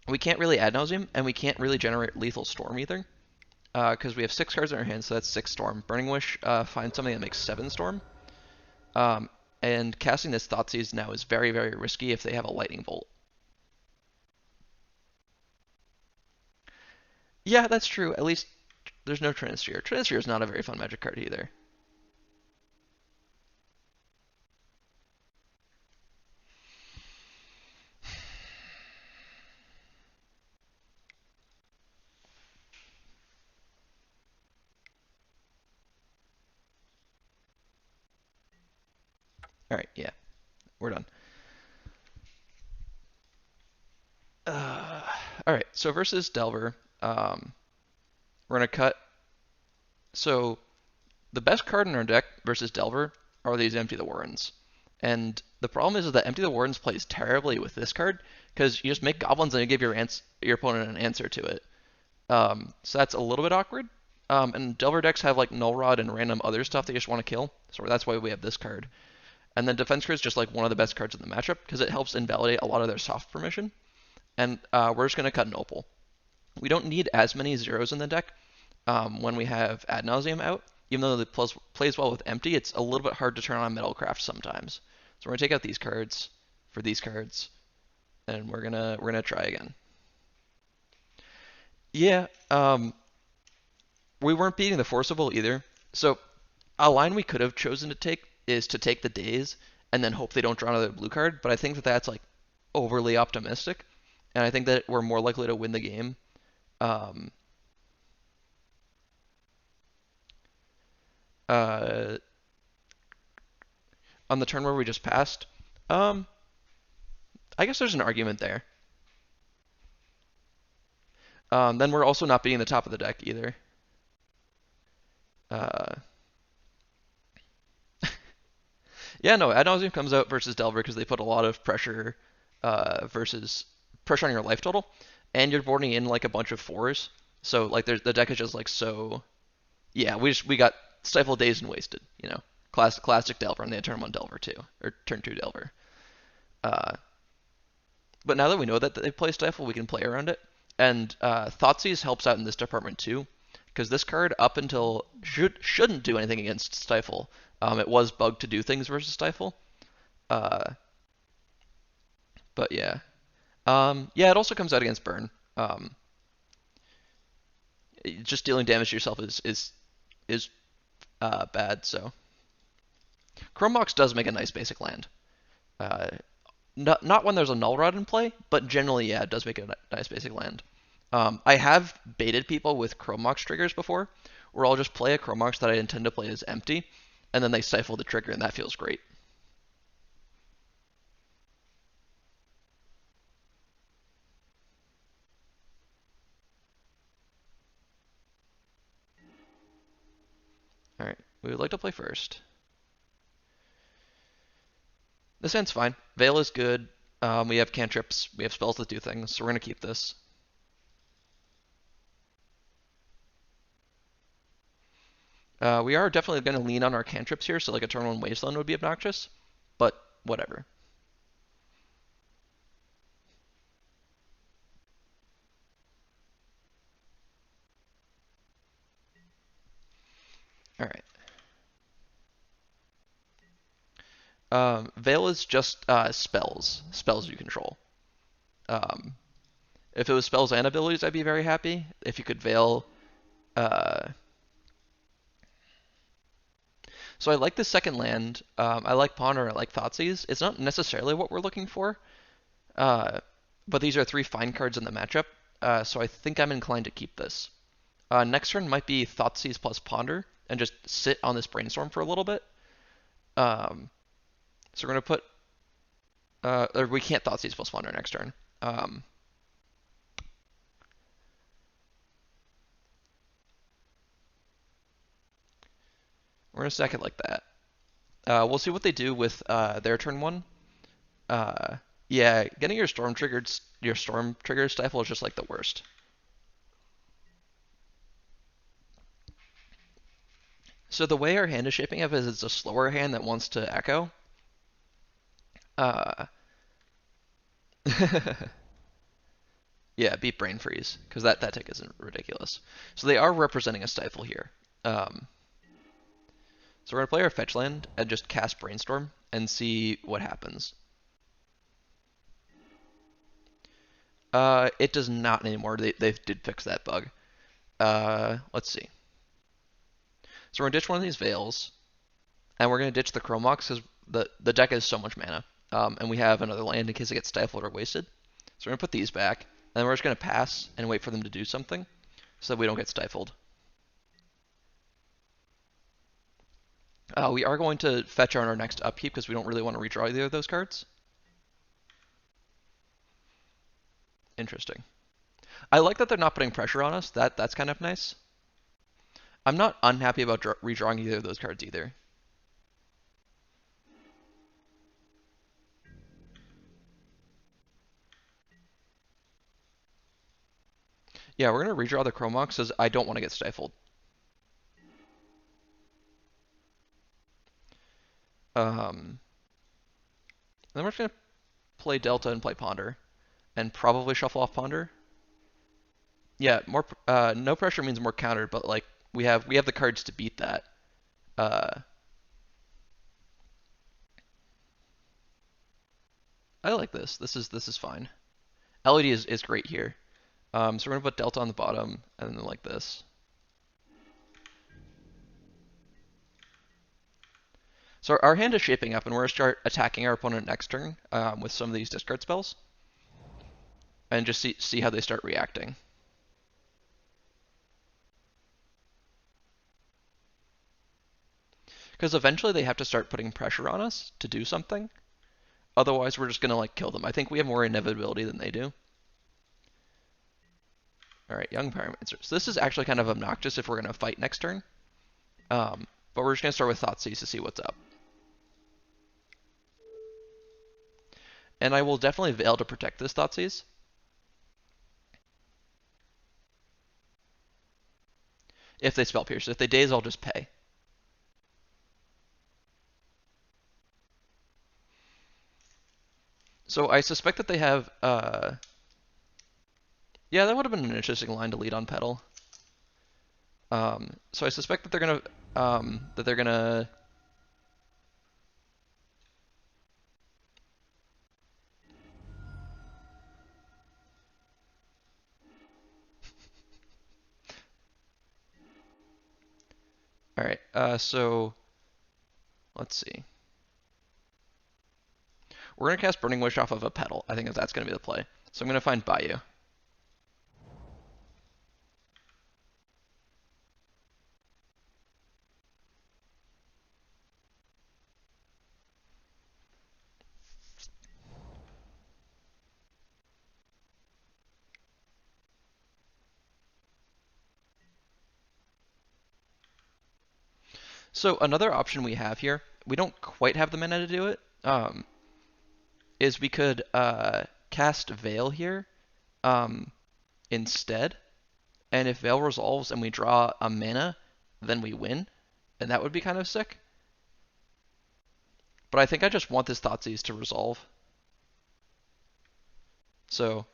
we can't really ad nauseam, and we can't really generate lethal storm either. Because we have 6 cards in our hand, so that's 6 storm. Burning Wish finds something that makes 7 storm. Um, and casting this Thoughtseize now is very, very risky if they have a Lightning Bolt. Yeah, that's true. At least there's no Trinisphere. Trinisphere is not a very fun Magic card either. All right, yeah, we're done. Uh, all right, so versus Delver, we're gonna cut. So the best card in our deck versus Delver are these Empty the Warrens. And the problem is that Empty the Wardens plays terribly with this card because you just make goblins and you give your opponent an answer to it. So that's a little bit awkward. And Delver decks have like Null Rod and random other stuff they just want to kill. So that's why we have this card. And then Defense Card is just like one of the best cards in the matchup because it helps invalidate a lot of their soft permission. And we're just going to cut an Opal. We don't need as many zeros in the deck when we have Ad Nauseam out. Even though it plays well with Empty, it's a little bit hard to turn on Metalcraft sometimes. So we're gonna take out these cards for these cards, and we're gonna try again. Yeah, we weren't beating the Forcible either. So a line we could have chosen to take is to take the Daze and then hope they don't draw another blue card. But I think that that's like overly optimistic, and I think that we're more likely to win the game. Um, uh, on the turn where we just passed. Um, I guess there's an argument there. Then we're also not beating the top of the deck either. Uh, yeah, no, Ad Nauseam comes out versus Delver because they put a lot of pressure versus pressure on your life total, and you're boarding in like a bunch of 4s. So like the deck is just like so. Yeah, we got Stifled, Dazed, and Wasted. You know, classic Delver, and they had turn 1 Delver too, or turn 2 Delver. Uh, but now that we know that they play Stifle, we can play around it. And Thoughtseize helps out in this department too, because this card up until shouldn't do anything against Stifle. It was bugged to do things versus Stifle. Uh, but yeah. Yeah, it also comes out against Burn. Just dealing damage to yourself is bad. So Chrome Mox does make a nice basic land. Uh, not when there's a Null Rod in play, but generally, yeah, it does make a nice basic land. I have baited people with Chrome Mox triggers before, where I'll just play a Chrome Mox that I intend to play as empty, and then they stifle the trigger, and that feels great. All right, we would like to play first. This hand's fine. Veil is good. We have cantrips. We have spells that do things, so we're going to keep this. We are definitely going to lean on our cantrips here, so like a turn 1 Wasteland would be obnoxious, but whatever. All right. Veil is just spells you control. Um, if it was spells and abilities, I'd be very happy. If you could Veil. Uh, so I like the second land. I like Ponder. I like Thoughtseize. It's not necessarily what we're looking for, uh, but these are 3 fine cards in the matchup, so I think I'm inclined to keep this. Next turn might be Thoughtseize plus Ponder, and just sit on this Brainstorm for a little bit. Um, so we're going to put, or we can't Thoughtseize plus Ponder next turn. We're going to stack it like that. We'll see what they do with their turn 1. Uh, yeah, getting your storm triggered stifle is just like the worst. So the way our hand is shaping up is it's a slower hand that wants to echo. Uh, yeah, beat Brain Freeze, because that tick isn't ridiculous. So they are representing a stifle here. So we're going to play our fetch land and just cast Brainstorm and see what happens. It does not anymore. They did fix that bug. Let's see. So we're going to ditch one of these Veils, and we're going to ditch the Chrome Mox because the deck has so much mana. And we have another land in case it gets stifled or wasted. So we're going to put these back, and then we're just going to pass and wait for them to do something so that we don't get stifled. We are going to fetch on our next upkeep because we don't really want to redraw either of those cards. Interesting. I like that they're not putting pressure on us. That's kind of nice. I'm not unhappy about redrawing either of those cards either. Yeah, we're going to redraw the Chrome Mox because I don't want to get stifled. Then we're just going to play Delta and play Ponder. And probably shuffle off Ponder. Yeah, more no pressure means more countered, but like we have the cards to beat that. Uh, I like this. This is fine. LED is great here. So we're gonna put Delta on the bottom and then like this. So our hand is shaping up, and we're gonna start attacking our opponent next turn with some of these discard spells, and just see how they start reacting. Because eventually they have to start putting pressure on us to do something. Otherwise, we're just gonna like kill them. I think we have more inevitability than they do. All right, Young Pyromancer. So this is actually kind of obnoxious if we're gonna fight next turn. But we're just gonna start with Thoughtseize to see what's up. And I will definitely Veil to protect this Thoughtseize. If they Spell Pierce. If they Daze, I'll just pay. So I suspect that they have, yeah, that would have been an interesting line to lead on Petal. So I suspect that they're gonna, all right, so Let's see. We're going to cast Burning Wish off of a Petal. I think that's going to be the play. So I'm going to find Bayou. So another option we have here, we don't quite have the mana to do it, is we could cast Veil here instead. And if Veil resolves and we draw a mana, then we win. And that would be kind of sick. But I think I just want this Thoughtseize to resolve. So,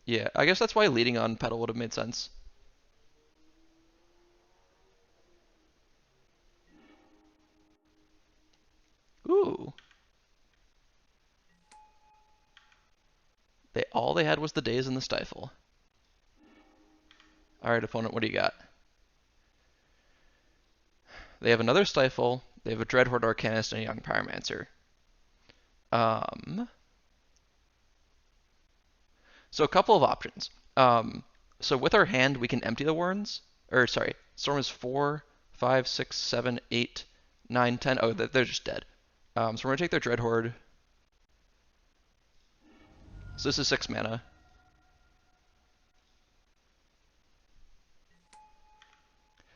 yeah, I guess that's why leading on Petal would have made sense. Ooh. All they had was the Daze and the Stifle. Alright, opponent, what do you got? They have another Stifle, they have a Dreadhorde Arcanist, and a Young Pyromancer. So a couple of options. So with our hand, we can empty the Warrens. Or, sorry, Storm is 4, 5, 6, 7, 8, 9, 10. Oh, they're just dead. So we're going to take their Dreadhorde. So this is 6 mana.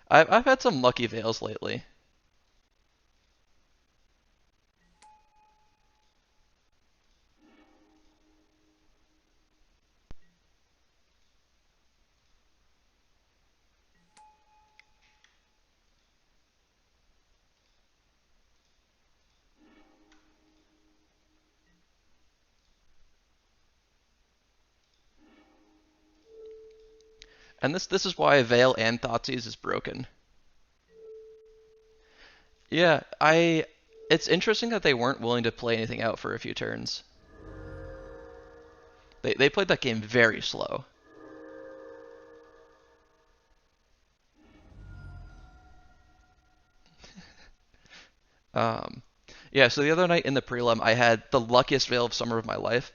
I've had some lucky Veils lately. And this is why Veil and Thoughtseize is broken. Yeah, it's interesting that they weren't willing to play anything out for a few turns. They played that game very slow. Yeah, so the other night in the prelim, I had the luckiest Veil of Summer of my life,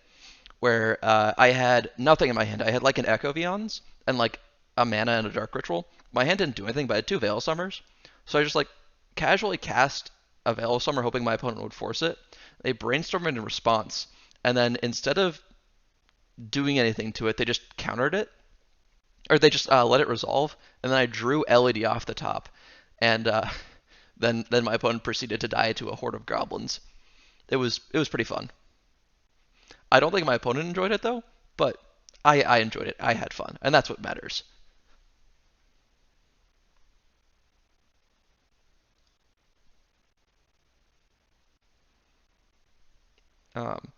where I had nothing in my hand. I had like an Echo Vions and like a mana and a Dark Ritual. My hand didn't do anything, but I had 2 Veil of Summers. So I just like casually cast a Veil of Summer, hoping my opponent would force it. They brainstormed in response, and then instead of doing anything to it, they just countered it, or they just let it resolve, and then I drew LED off the top, and then my opponent proceeded to die to a horde of goblins. It was pretty fun. I don't think my opponent enjoyed it though, but I enjoyed it. I had fun, and that's what matters.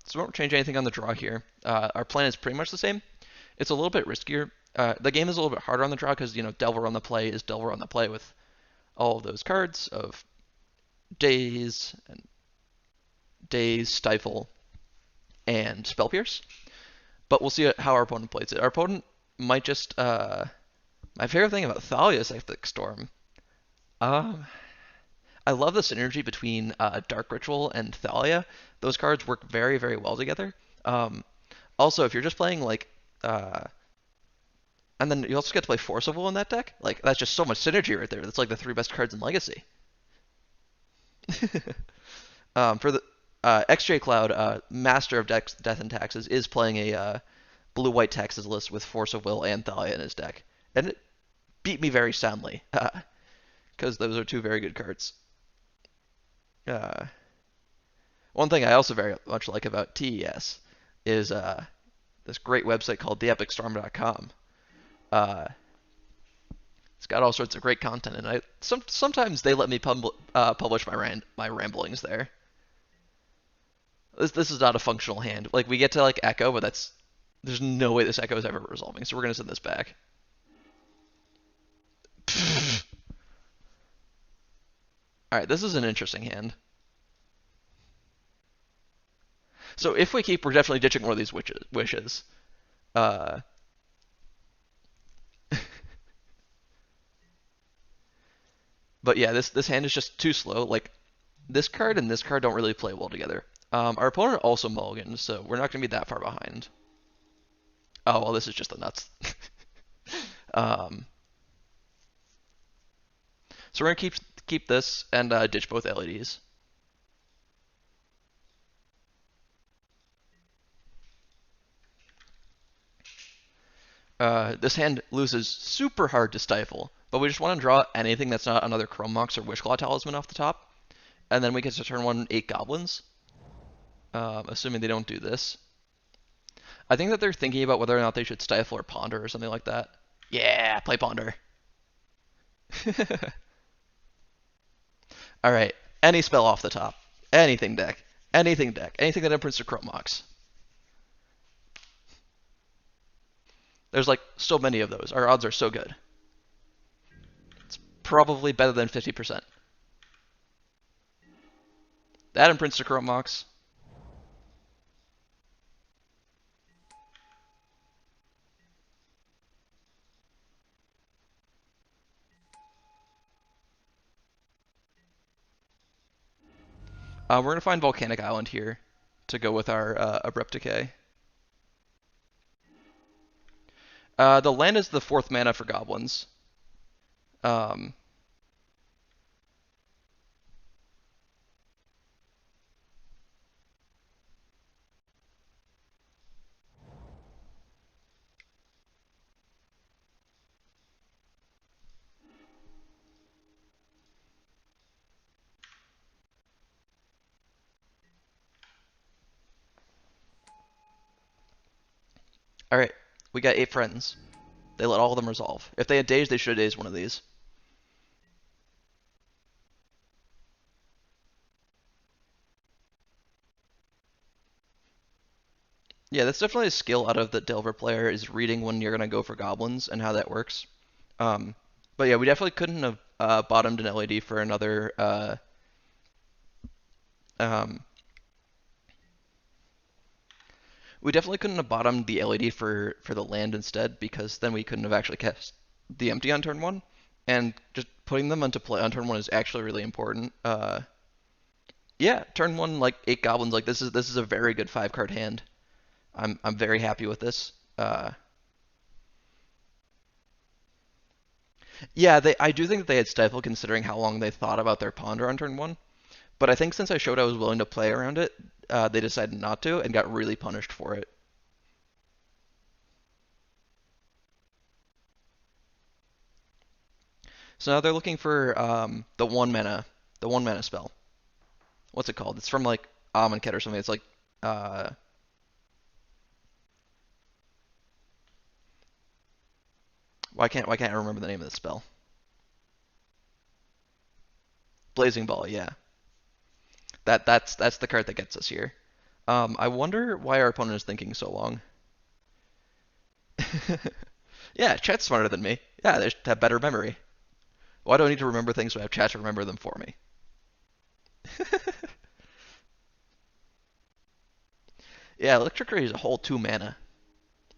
So we won't change anything on the draw here. Our plan is pretty much the same. It's a little bit riskier. The game is a little bit harder on the draw because, Delver on the play is Delver on the play with all of those cards of Daze, Stifle, and Spell Pierce. But we'll see how our opponent plays it. Our opponent might just... my favorite thing about Thalia's Epic Storm... I love the synergy between Dark Ritual and Thalia. Those cards work very, very well together. Also, if you're just playing like... and then you also get to play Force of Will in that deck. Like, that's just so much synergy right there. That's like the 3 best cards in Legacy. For the XJ Cloud, Master of Death and Taxes, is playing a blue-white taxes list with Force of Will and Thalia in his deck. And it beat me very soundly, because those are 2 very good cards. One thing I also very much like about TES is this great website called theepicstorm.com. It's got all sorts of great content, and sometimes they let me publish my ramblings there. This is not a functional hand. Like, we get to like Echo, but there's no way this Echo is ever resolving, so we're gonna send this back. Alright, this is an interesting hand. So if we keep, we're definitely ditching one of these wishes. But yeah, this hand is just too slow. Like this card and this card don't really play well together. Our opponent also mulligans, so we're not gonna be that far behind. Oh well, this is just the nuts. um, so we're gonna keep this and ditch both LEDs. This hand loses super hard to stifle, but we just want to draw anything that's not another Chrome Mox or Wishclaw Talisman off the top, and then we get to turn one 8 goblins, assuming they don't do this. I think that they're thinking about whether or not they should stifle or ponder or something like that. Yeah, play ponder. All right, any spell off the top, anything deck, anything deck, anything that imprints to Chrome Mox. There's like so many of those. Our odds are so good. It's probably better than 50%. That imprints to Chrome Mox. We're going to find Volcanic Island here to go with our Abrupt Decay. The land is the 4th mana for goblins. Um, all right, we got 8 friends. They let all of them resolve. If they had days, they should have dazed one of these. Yeah, that's definitely a skill out of the Delver player is reading when you're gonna go for goblins and how that works. Um, but yeah, we definitely couldn't have bottomed an LED for another. Um, we definitely couldn't have bottomed the LED for the land instead because then we couldn't have actually cast the empty on turn one, and just putting them into play on turn one is actually really important. Yeah, turn one like 8 goblins. Like this is a very good 5 card hand. I'm very happy with this. Yeah, I do think that they had stifle considering how long they thought about their ponder on turn one. But I think since I showed I was willing to play around it, they decided not to and got really punished for it. So now they're looking for the 1 mana spell. What's it called? It's from like Amonkhet or something. It's like uh, why can't I remember the name of the spell? Blazing Ball. Yeah, that's the card that gets us here. I wonder why our opponent is thinking so long. Yeah, chat's smarter than me. Yeah, they have better memory. Why do I need to remember things when I have chat to remember them for me? Yeah, Electric Ray is a whole 2 mana.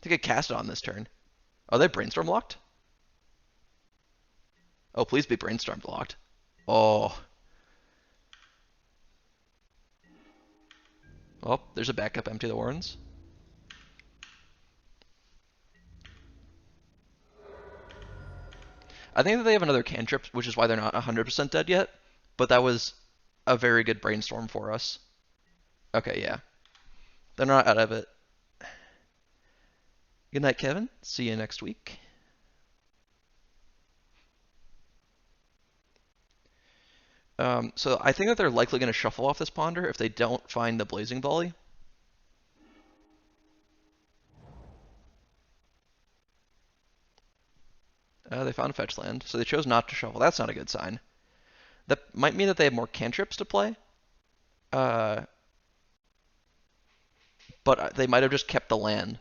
They could cast it on this turn. Oh, they Brainstorm locked? Oh, please be Brainstorm locked. Oh. Well, there's a backup Empty the Warrens. I think that they have another cantrip, which is why they're not 100% dead yet. But that was a very good Brainstorm for us. Okay, yeah. They're not out of it. Good night, Kevin. See you next week. So I think that they're likely going to shuffle off this ponder if they don't find the Blazing Volley. They found fetch land, so they chose not to shuffle. That's not a good sign. That might mean that they have more cantrips to play. Uh, but they might have just kept the land,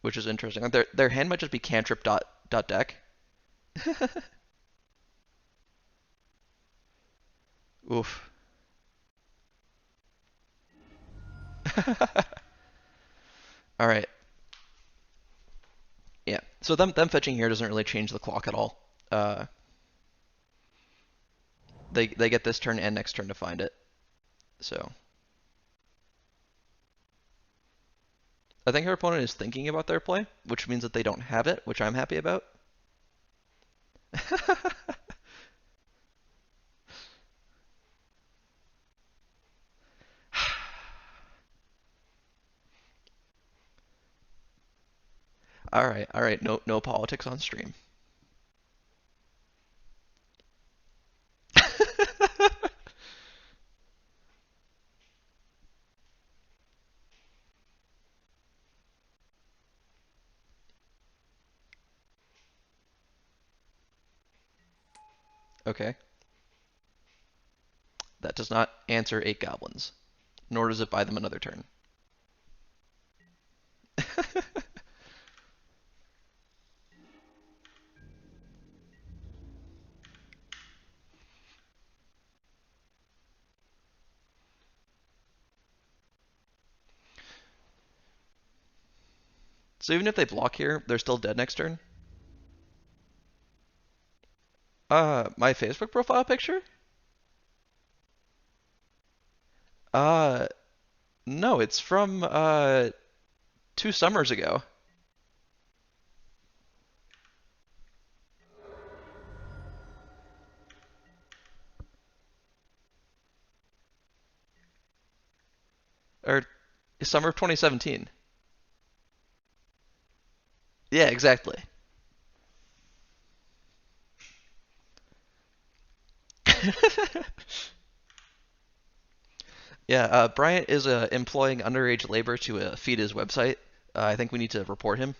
which is interesting. Like their hand might just be cantrip dot deck. Oof. All right. Yeah. So them fetching here doesn't really change the clock at all. Uh, they get this turn and next turn to find it. So I think her opponent is thinking about their play, which means that they don't have it, which I'm happy about. All right, no politics on stream. Okay. That does not answer 8 goblins, nor does it buy them another turn. So even if they block here, they're still dead next turn. My Facebook profile picture? Uh, no, it's from 2 summers ago. Or summer of 2017. Yeah, exactly. Yeah, Bryant is employing underage labor to feed his website. I think we need to report him.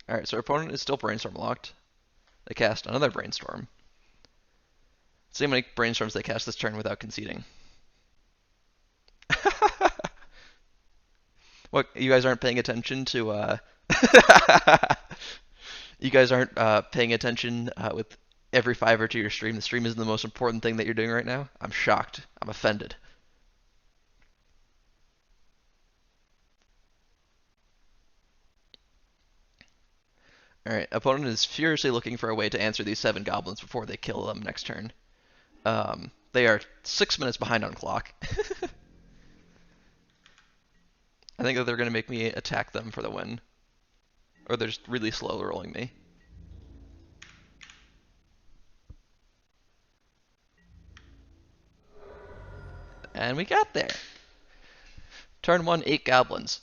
All right, so our opponent is still brainstorm locked. They cast another brainstorm. See how many brainstorms they cast this turn without conceding. What, you guys aren't paying attention to you guys aren't paying attention with every fiver to your stream. The stream isn't the most important thing that you're doing right now. I'm shocked. I'm offended. All right, opponent is furiously looking for a way to answer these 7 goblins before they kill them next turn. They are 6 minutes behind on clock. I think that they're going to make me attack them for the win. Or they're just really slow rolling me. And we got there. Turn 1, 8 goblins.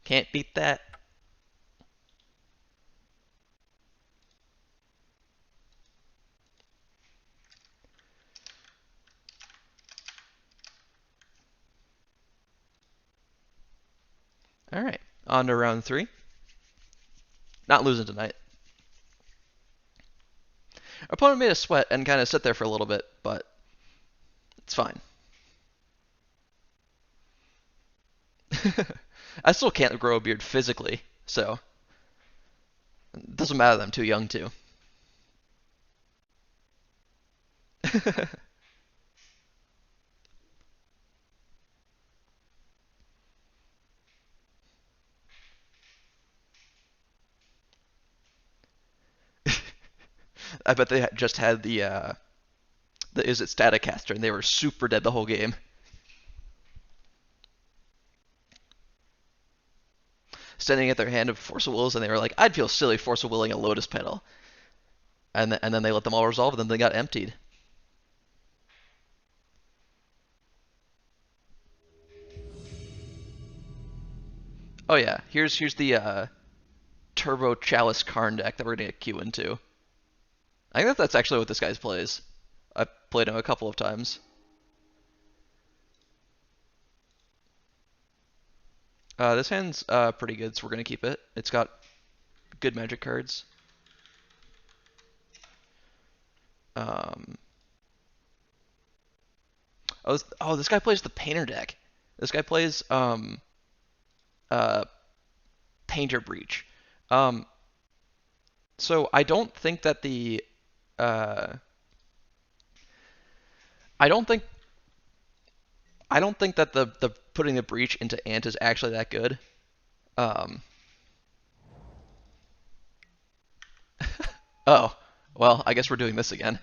Can't beat that. All right, on to round 3. Not losing tonight. Our opponent made us sweat and kind of sit there for a little bit, but it's fine. I still can't grow a beard physically, so it doesn't matter that I'm too young to. I bet they just had the Is It Staticaster, and they were super dead the whole game. Standing at their hand of Force of Wills, and they were like, I'd feel silly Force of Willing a Lotus Petal. And then they let them all resolve, and then they got emptied. Oh yeah, here's the Turbo Chalice Karn deck that we're gonna get Q into. I think that's actually what this guy plays. I've played him a couple of times. This hand's pretty good, so we're gonna keep it. It's got good magic cards. Um, this guy plays the Painter deck. This guy plays uh, Painter Breach. Um, so I don't think that the uh, I don't think I don't think that the putting the breach into Ant is actually that good. Um, oh, well, I guess we're doing this again.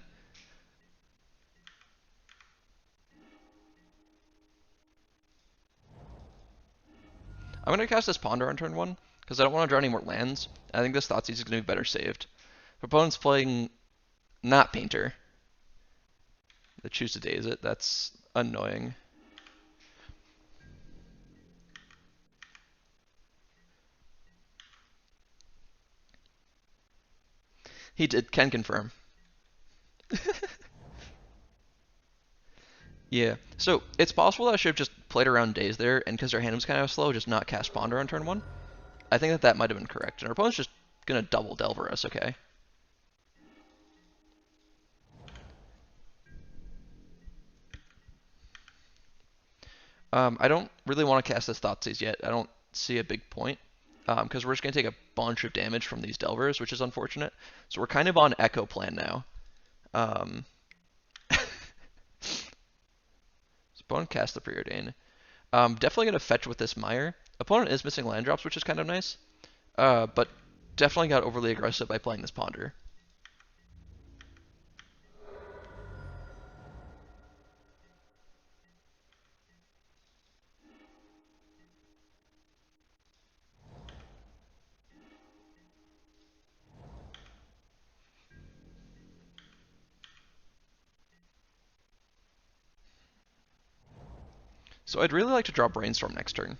I'm gonna cast this Ponder on turn one because I don't want to draw any more lands. I think this Thoughtseize is gonna be better saved. Opponent's playing not Painter. They choose to daze it. That's annoying. Can confirm. Yeah. So it's possible that I should have just played around Daze there, and because their hand was kind of slow, just not cast Ponder on turn one. I think that that might have been correct. And our opponent's just gonna double Delver us, okay? I don't really want to cast this Thoughtseize yet. I don't see a big point. Because we're just going to take a bunch of damage from these Delvers, which is unfortunate. So we're kind of on Echo plan now. Um, opponent cast the Preordain. Definitely going to fetch with this Mire. Opponent is missing land drops, which is kind of nice. But definitely got overly aggressive by playing this Ponder. So I'd really like to draw Brainstorm next turn.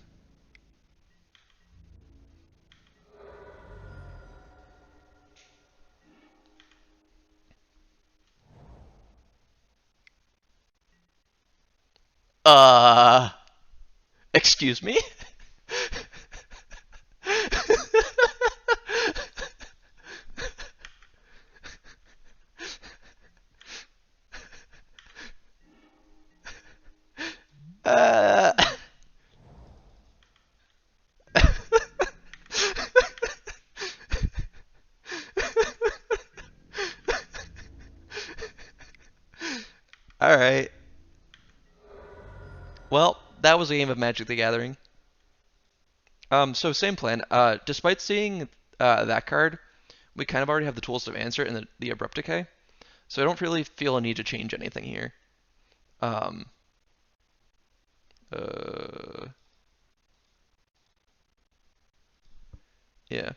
Uh, excuse me? uh, All right. Well, that was a game of Magic the Gathering. So same plan. Despite seeing that card, we kind of already have the tools to answer it in the Abrupt Decay. So I don't really feel a need to change anything here. Um, uh, yeah.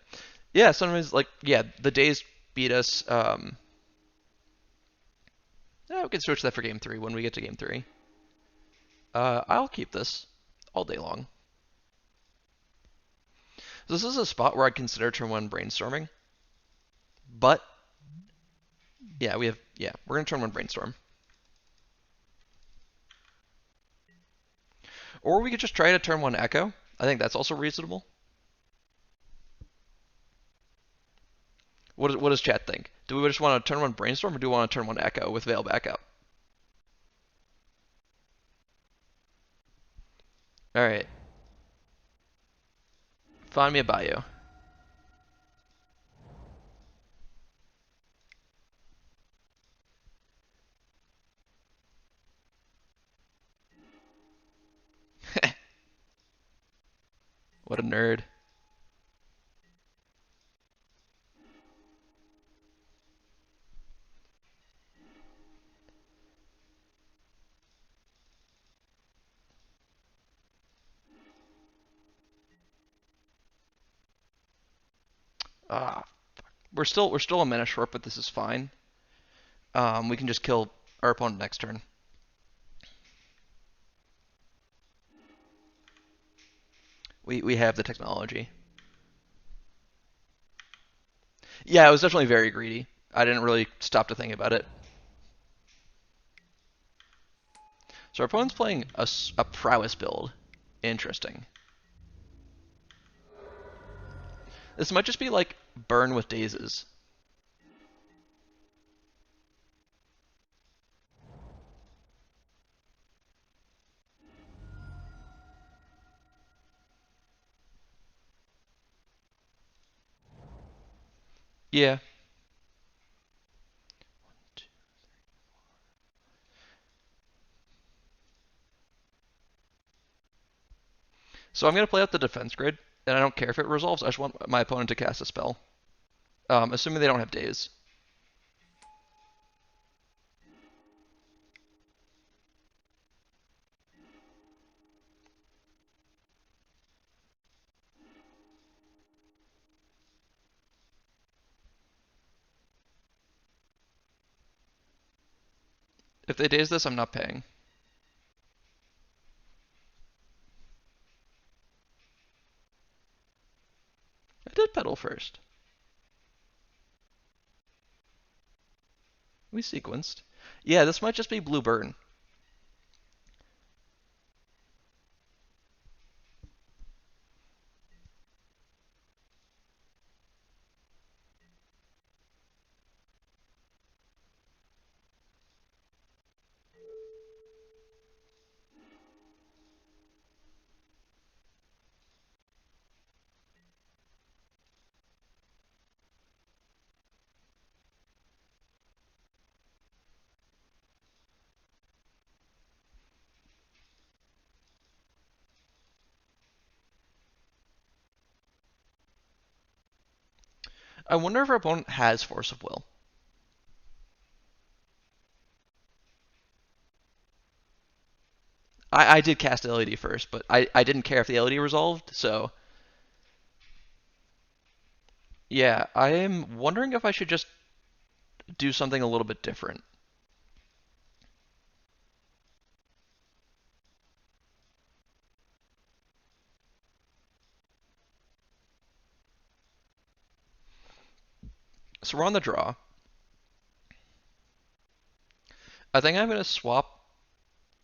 Yeah, sometimes, like, yeah, the days beat us. Yeah, we can switch that for game three when we get to game three. I'll keep this all day long. So this is a spot where I'd consider turn one brainstorming. But, yeah, we're going to turn one brainstorm. Or we could just try to turn one echo. I think that's also reasonable. What does chat think? Do we just want to turn one brainstorm or do we want to turn one echo with Veil back up? Alright. Find me a bio. What a nerd. Ah, we're still a mana short, but this is fine. We can just kill our opponent next turn. We have the technology. Yeah, it was definitely very greedy. I didn't really stop to think about it. So our opponent's playing a Prowess build. Interesting. This might just be like burn with dazes. Yeah. So I'm going to play out the defense grid, and I don't care if it resolves. I just want my opponent to cast a spell. Assuming they don't have days. If they daze this, I'm not paying. I did pedal first. We sequenced. Yeah, this might just be blue burn. I wonder if our opponent has Force of Will. I did cast LED first, but I didn't care if the LED resolved, so yeah, I am wondering if I should just do something a little bit different. So we're on the draw. I think I'm going to swap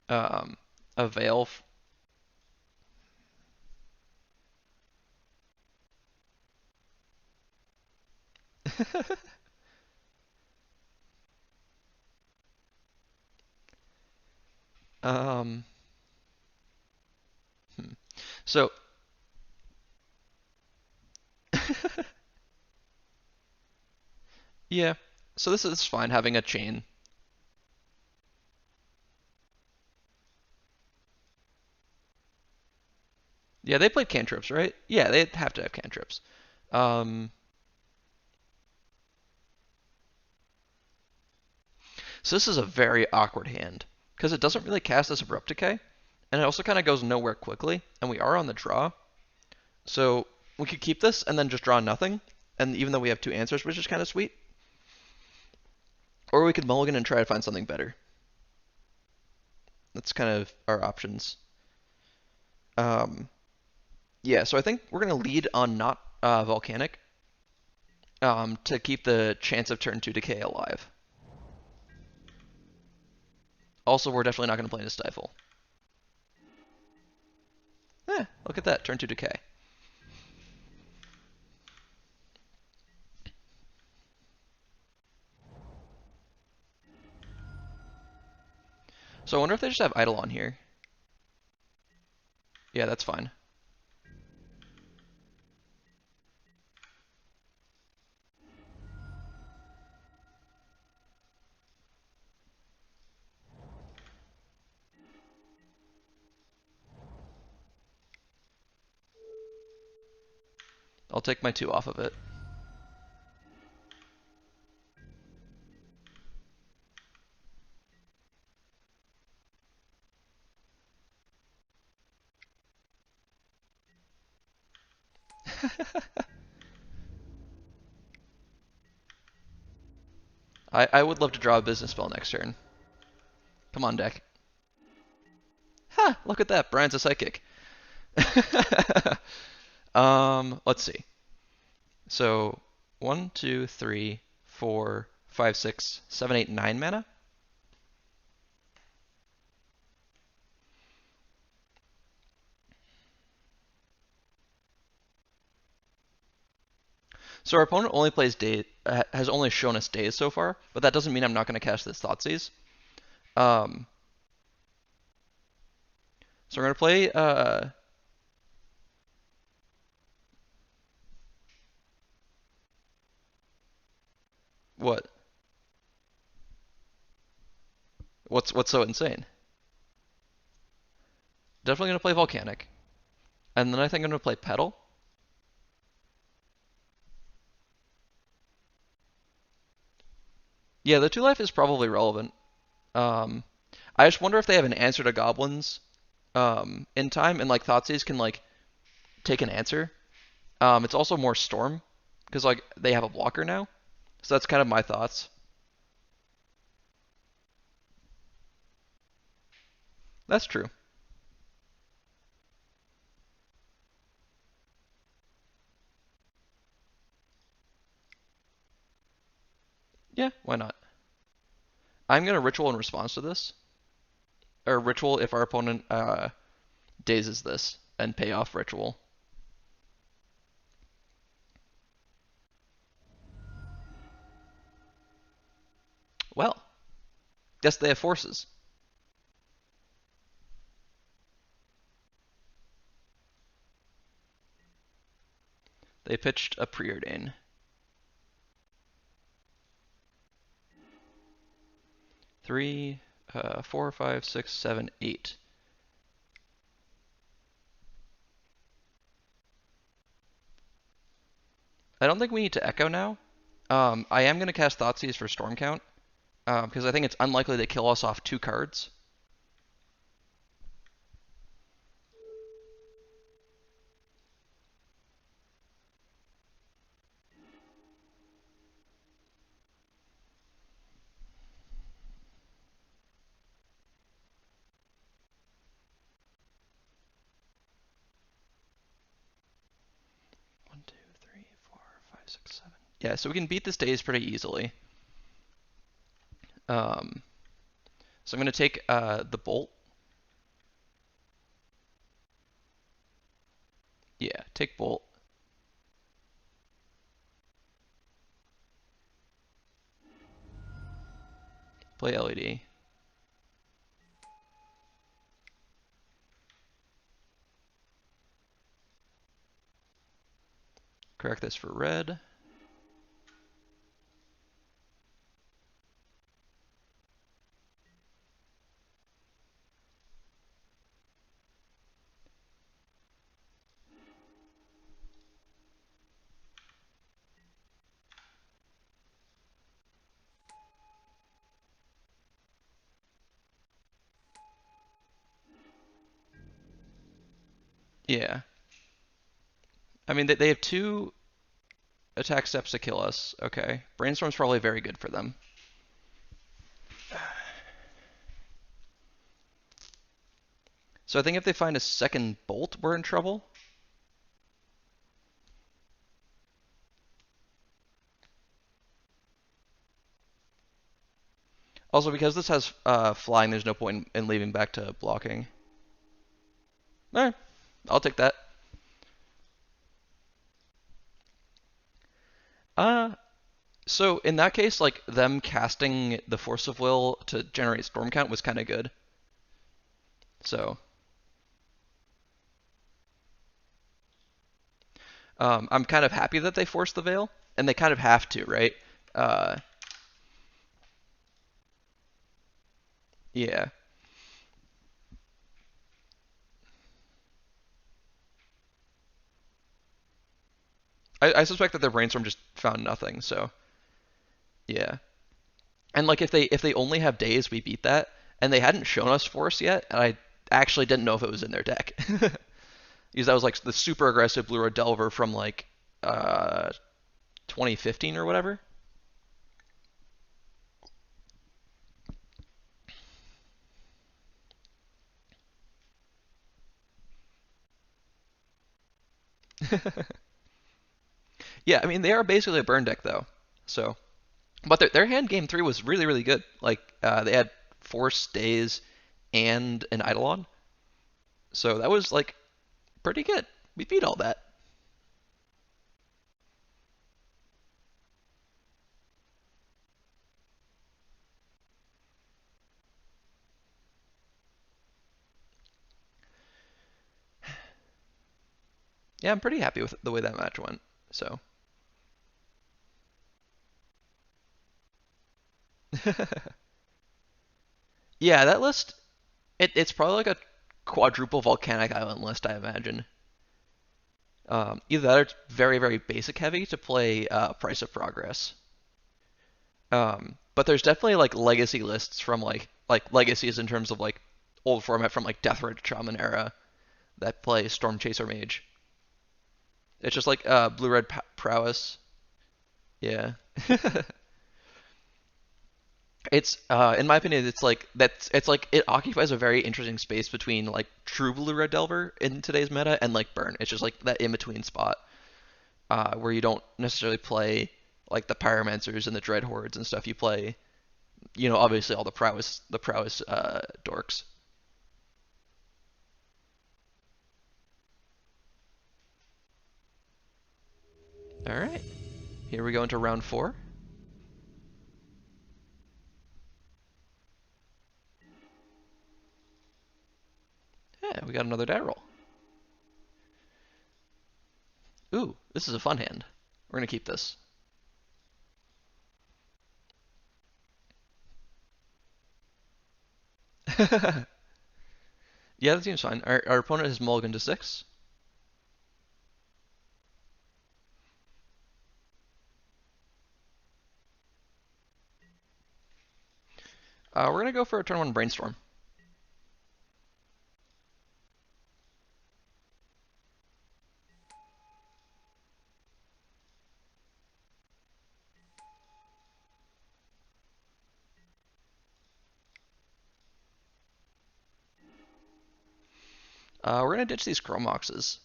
a Veil. um, hmm. So, yeah. So this is fine having a chain. Yeah, they played cantrips, right? Yeah, they have to have cantrips. Um, so this is a very awkward hand because it doesn't really cast this abrupt decay, and it also kind of goes nowhere quickly, and we are on the draw. So we could keep this and then just draw nothing, and even though we have two answers, which is kind of sweet, or we could mulligan and try to find something better. That's kind of our options. Um, yeah, so I think we're gonna lead on not volcanic to keep the chance of turn two decay alive. Also, we're definitely not gonna play into stifle. Look at that, turn two decay. So I wonder if they just have idle on here. Yeah, that's fine. I'll take my two off of it. I would love to draw a business spell next turn. Come on, deck. Ha! Look at that. Brian's a psychic. Let's see. So 1, 2, 3, 4, 5, 6, 7, 8, 9 mana. So our opponent only plays has only shown us days so far, but that doesn't mean I'm not going to cast this Thoughtseize. Um, so we're going to play what? What's so insane? Definitely going to play Volcanic. And then I think I'm gonna play Petal. Yeah, the 2 life is probably relevant. Um, I just wonder if they have an answer to goblins in time, and like Thoughtseize can like take an answer. It's also more Storm because like they have a blocker now, so that's kind of my thoughts. That's true. Yeah, why not? I'm gonna ritual in response to this, or ritual if our opponent dazes this and pay off ritual. Well, guess they have forces. They pitched a preordain. 3, 4, 5, 6, 7, 8. I don't think we need to echo now. I am going to cast Thoughtseize for Storm Count because I think it's unlikely they kill us off 2 cards. One, two, three, four, five, six, seven. Yeah, so we can beat this daze pretty easily. Um, so I'm going to take the bolt. Yeah, take bolt. Play LED. Correct this for red. Yeah. I mean, they have 2 attack steps to kill us. Okay. Brainstorm's probably very good for them. So I think if they find a second bolt, we're in trouble. Also, because this has flying, there's no point in leaving back to blocking. Alright, I'll take that. Uh, so in that case, like them casting the Force of Will to generate Storm Count was kind of good. So I'm kind of happy that they forced the Veil, and they kind of have to, right? Uh, yeah. I suspect that their brainstorm just found nothing. So yeah. And like if they only have days, we beat that, and they hadn't shown us Force yet, and I actually didn't know if it was in their deck. Because that was like the super aggressive Blue Red Delver from like uh 2015 or whatever. Yeah, I mean they are basically a burn deck though. So, but their hand game 3 was really really good. Like they had Force Days and an Eidolon, so that was like pretty good. We beat all that. Yeah, I'm pretty happy with the way that match went. So. Yeah, that list it's probably like a quadruple volcanic island list, I imagine. Either that or it's very, very basic heavy to play Price of Progress. But there's definitely like legacy lists from like legacies in terms of like old format from like Death Red Shaman era that play Storm Chaser Mage. It's just like blue red prowess. Yeah. It's in my opinion, it's like that's it's like it occupies a very interesting space between like true blue red delver in today's meta and like burn. It's just like that in between spot where you don't necessarily play like the pyromancers and the dread hordes and stuff. You play, obviously all the prowess dorks. All right, here we go into round four. Yeah, we got another die roll. Ooh, this is a fun hand. We're gonna keep this. Yeah, that seems fine. Our opponent has mulliganed to 6. We're gonna go for a turn 1 brainstorm. We're gonna ditch these Chromoxes.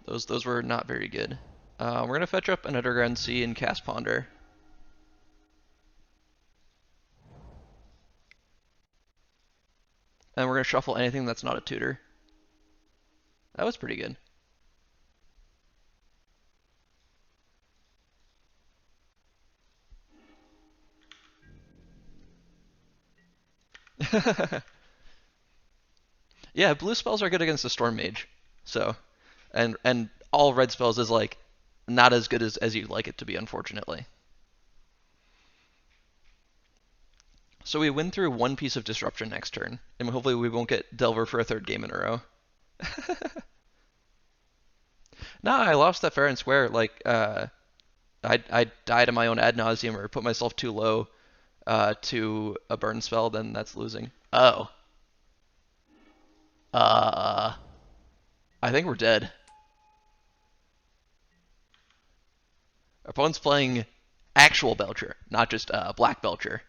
Those were not very good. We're gonna fetch up an Underground Sea and cast Ponder. And we're gonna shuffle anything that's not a tutor. That was pretty good. Yeah, blue spells are good against the Storm Mage. So, and all red spells is like not as good as you'd like it to be, unfortunately. So we win through one piece of disruption next turn, and hopefully we won't get Delver for a third game in a row. No, I lost that fair and square. Like, I died of my own ad nauseum or put myself too low to a burn spell, then that's losing. Oh. Uh, I think we're dead. Our opponent's playing actual Belcher, not just black Belcher.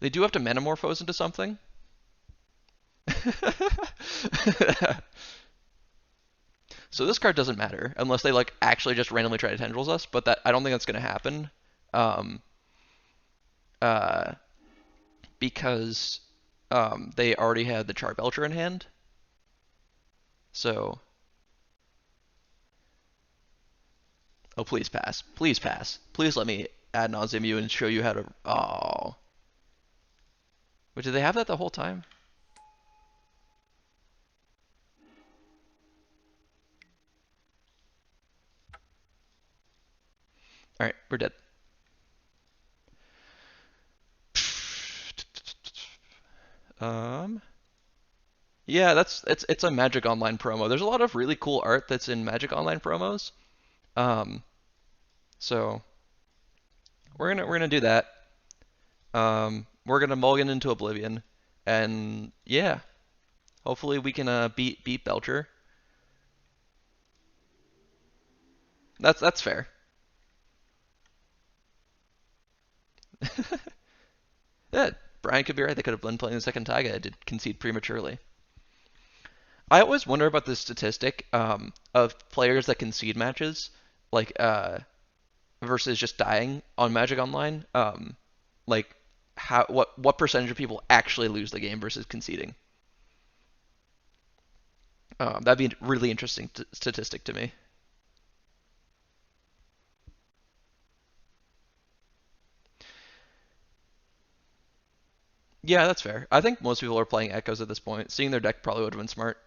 They do have to metamorphose into something. So this card doesn't matter unless they like actually just randomly try to tendrils us, but that I don't think that's going to happen. Um, uh, because they already had the Char Belcher in hand. So, oh please pass, please pass, please let me ad nauseam you and show you how to. Oh, but did they have that the whole time? All right, we're dead. Um, yeah, it's a Magic Online promo. There's a lot of really cool art that's in Magic Online promos. Um, so we're gonna do that. We're gonna mulligan into Oblivion, and yeah, hopefully we can beat Belcher. That's fair. Yeah, Brian could be right. They could have been playing the second Taiga. I did concede prematurely. I always wonder about the statistic of players that concede matches, like versus just dying on Magic Online. Like how what percentage of people actually lose the game versus conceding? That'd be a really interesting statistic to me. Yeah, that's fair. I think most people are playing Echoes at this point. Seeing their deck probably would have been smart.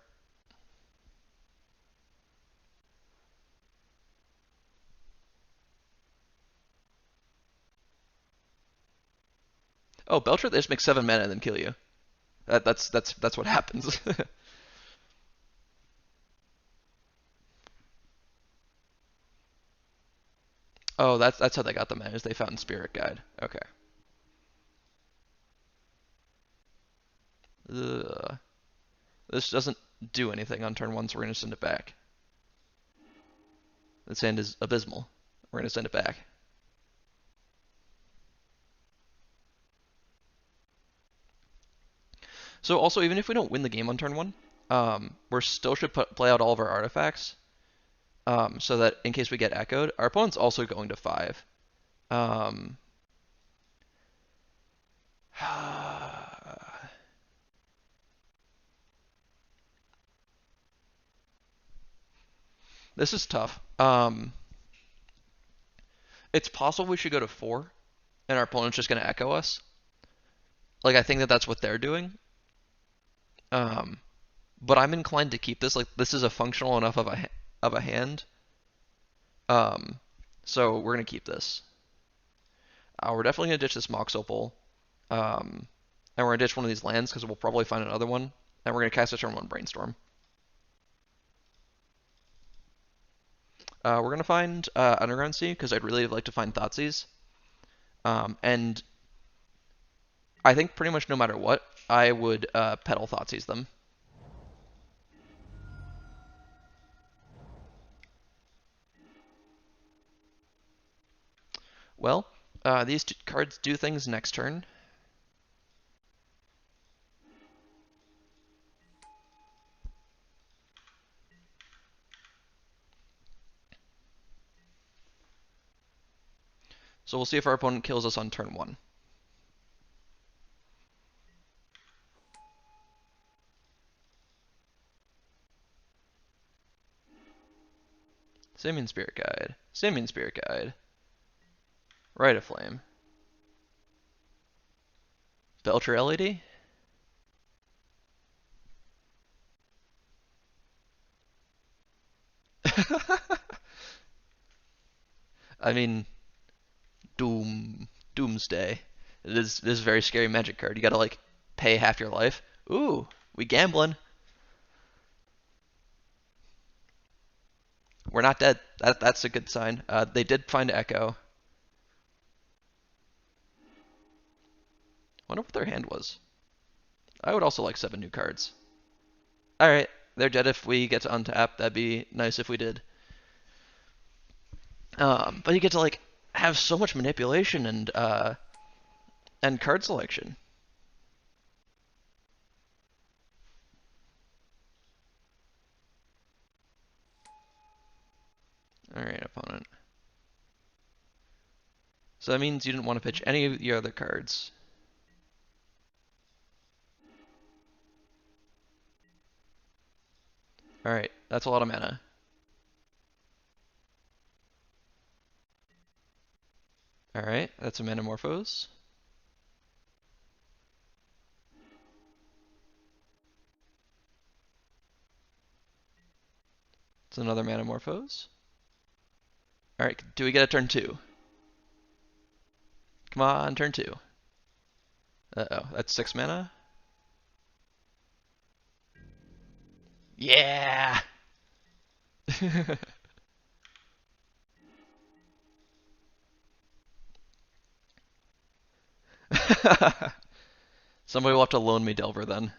Oh, Belcher, they just make 7 mana and then kill you. That's what happens. Oh, that's how they got the mana, is they found Spirit Guide. Okay. Ugh. This doesn't do anything on turn 1, so we're going to send it back. This hand is abysmal. We're going to send it back. So also, even if we don't win the game on turn 1, we still should play out all of our artifacts, so that in case we get echoed, our opponent's also going to 5. Um, this is tough. It's possible we should go to 4, and our opponent's just going to echo us. Like, I think that's what they're doing. Um, but I'm inclined to keep this. Like, this is a functional enough of a hand. Um, so we're gonna keep this. We're definitely gonna ditch this Mox Opal. And we're gonna ditch one of these lands because we'll probably find another one. And we're gonna cast a turn 1 Brainstorm. We're gonna find Underground Sea because I'd really like to find Thoughtseize. And I think pretty much no matter what, I would pedal Thoughtseize them. Well, these two cards do things next turn. So we'll see if our opponent kills us on turn 1. Simian Spirit Guide. Simian Spirit Guide. Rite of Flame. Belcher LED? I mean, Doomsday. It is a very scary magic card. You gotta like pay half your life. Ooh, we gambling. We're not dead. That's a good sign. They did find Echo. Wonder what their hand was. I would also like 7 new cards. All right, they're dead. If we get to untap, that'd be nice if we did. But you get to like have so much manipulation and card selection. All right, opponent. So that means you didn't want to pitch any of your other cards. All right, that's a lot of mana. All right, that's a Manamorphose. It's another Manamorphose. All right, do we get a turn 2? Come on, turn 2. Uh-oh, that's 6 mana? Yeah! Somebody will have to loan me Delver then.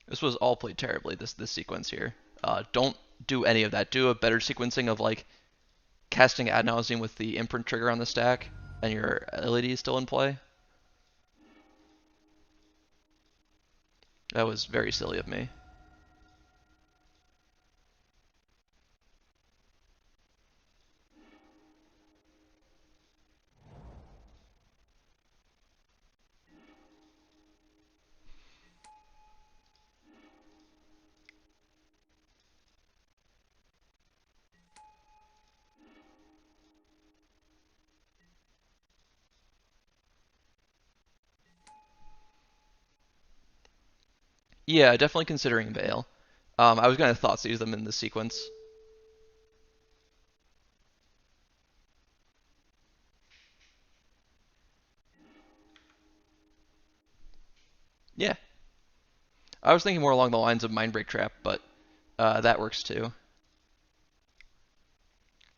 This was all played terribly, this sequence here. Don't do any of that. Do a better sequencing of like casting Ad Nauseam with the imprint trigger on the stack and your LED is still in play. That was very silly of me. Yeah, definitely considering Veil. I was gonna thoughts use them in this sequence. Yeah, I was thinking more along the lines of Mindbreak Trap, but that works too.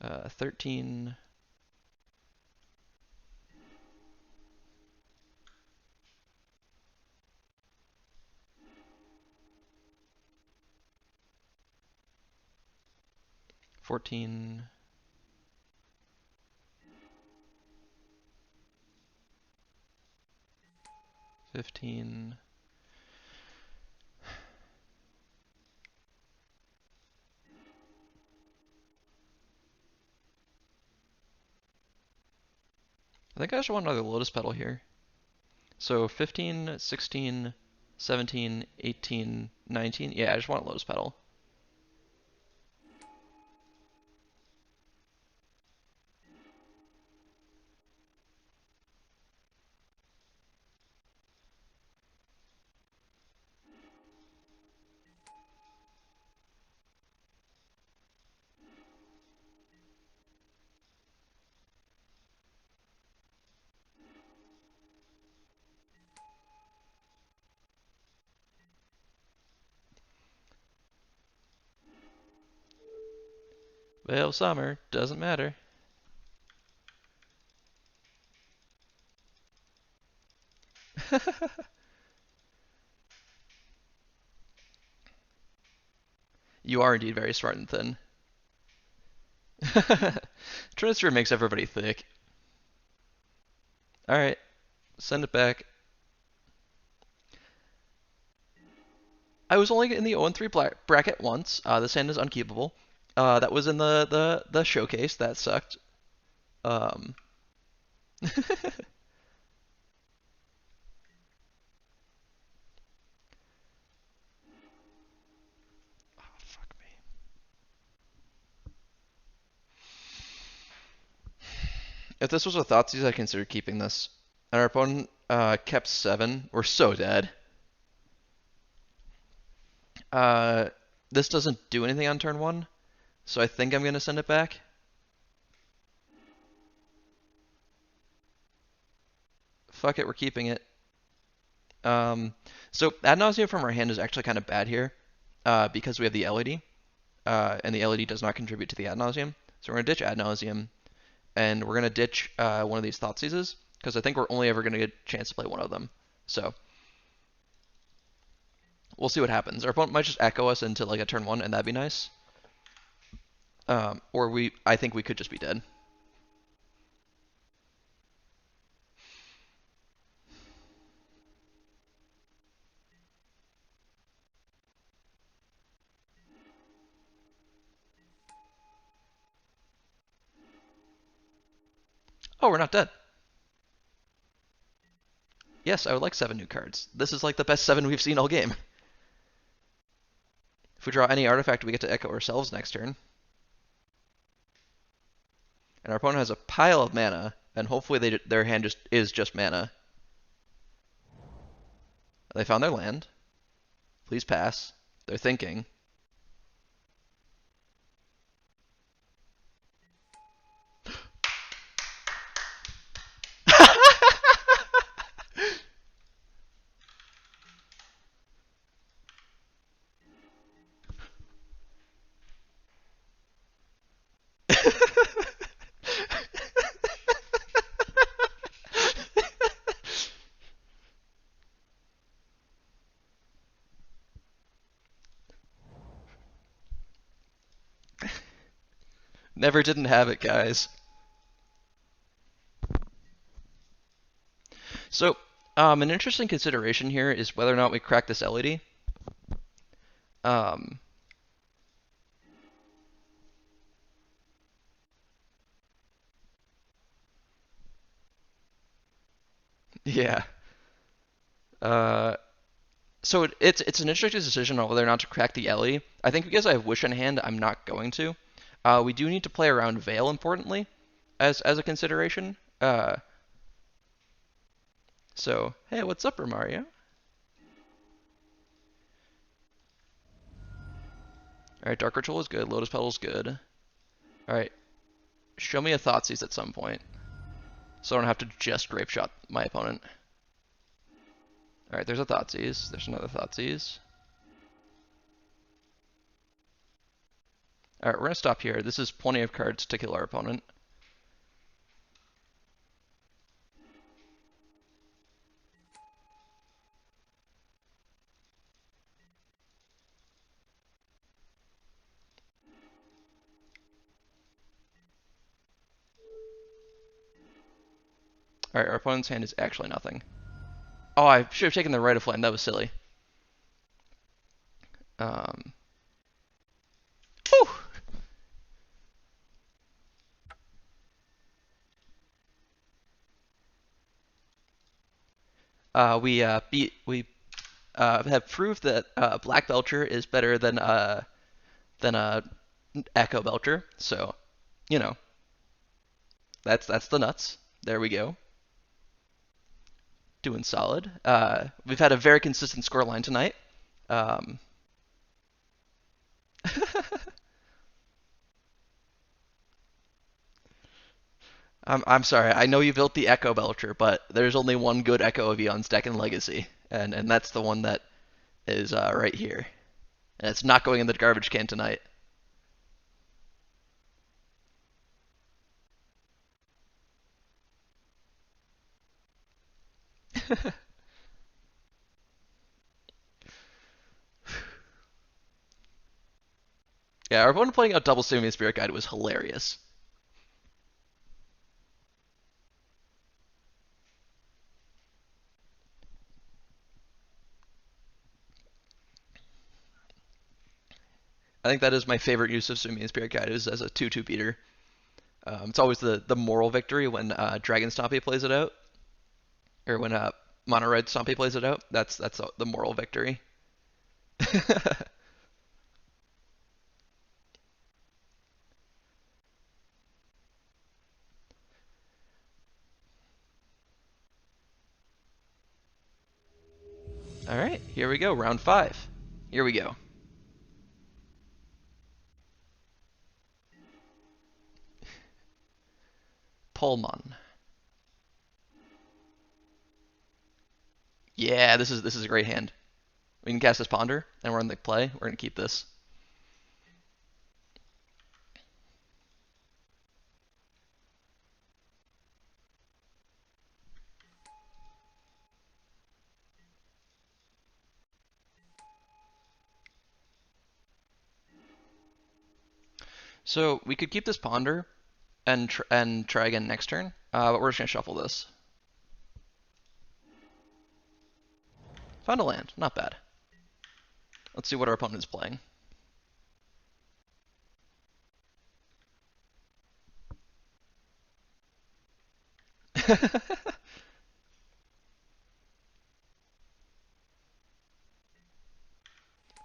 13. 14. 15. I think I just want another Lotus Petal here. So 15, 16, 17, 18, 19. Yeah, I just want a Lotus Petal. Well, summer, doesn't matter. You are indeed very smart and thin. Transfer makes everybody thick. Alright, send it back. I was only in the 0-3 bracket once. This hand is unkeepable. That was in the showcase. That sucked. Um, oh, fuck me. If this was a Thoughtseize, I'd consider keeping this. And our opponent kept 7. We're so dead. Uh, this doesn't do anything on turn 1, so I think I'm going to send it back. Fuck it, we're keeping it. So Ad Nauseam from our hand is actually kind of bad here because we have the LED, and the LED does not contribute to the Ad Nauseam. So we're going to ditch Ad Nauseam, and we're going to ditch one of these Thoughtseizes because I think we're only ever going to get a chance to play one of them. So we'll see what happens. Our opponent might just echo us into like a turn 1, and that'd be nice. Or I think we could just be dead. Oh, we're not dead. Yes, I would like 7 new cards. This is like the best 7 we've seen all game. If we draw any artifact, we get to echo ourselves next turn. And our opponent has a pile of mana, and hopefully their hand is just mana. They found their land. Please pass. They're thinking. Never didn't have it, guys. So, an interesting consideration here is whether or not we crack this LED. Um, yeah. Uh, so it's an interesting decision on whether or not to crack the Ellie. I think because I have Wish in hand, I'm not going to. We do need to play around Veil importantly, as a consideration. So hey, what's up, Romario? Alright, Dark Ritual is good. Lotus Petal is good. Alright, show me a Thoughtseize at some point. So I don't have to just Grape Shot my opponent. Alright, there's a Thoughtseize. There's another Thoughtseize. Alright, we're gonna stop here. This is plenty of cards to kill our opponent. Alright, our opponent's hand is actually nothing. Oh, I should have taken the Rite of Flame. That was silly. Whew! We have proved that Black Belcher is better than Echo Belcher. So, you know, that's the nuts. There we go. Doing solid. We've had a very consistent scoreline tonight. I'm sorry. I know you built the Echo Belcher, but there's only one good Echo Evian's deck in Legacy, and that's the one that is right here. And it's not going in the garbage can tonight. Yeah, our opponent playing out double Simian Spirit Guide was hilarious. I think that is my favorite use of Simian Spirit Guide is as a 2/2 beater. It's always the moral victory when Dragon Stompy plays it out, or when Mono Red Stompy plays it out. That's the moral victory. All right, here we go, round 5. Here we go. Pullman. Yeah, this is a great hand. We can cast this Ponder, and we're in the play. We're gonna keep this. So we could keep this Ponder and try again next turn, but we're just gonna shuffle this. Found a land, not bad. Let's see what our opponent is playing.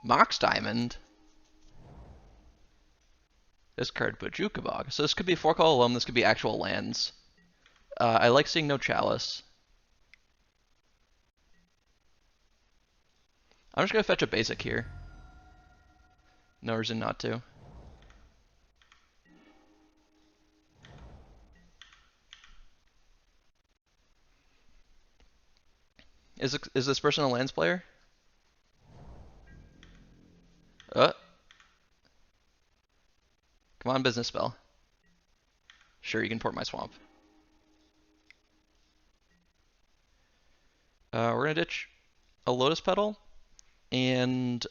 Mox Diamond. This card Bojukabog. So this could be 4-color alone, this could be actual lands. I like seeing no Chalice. I'm just gonna fetch a basic here. No reason not to. Is this person a lands player? Come on, business spell. Sure, you can port my swamp. We're gonna ditch a Lotus Petal, and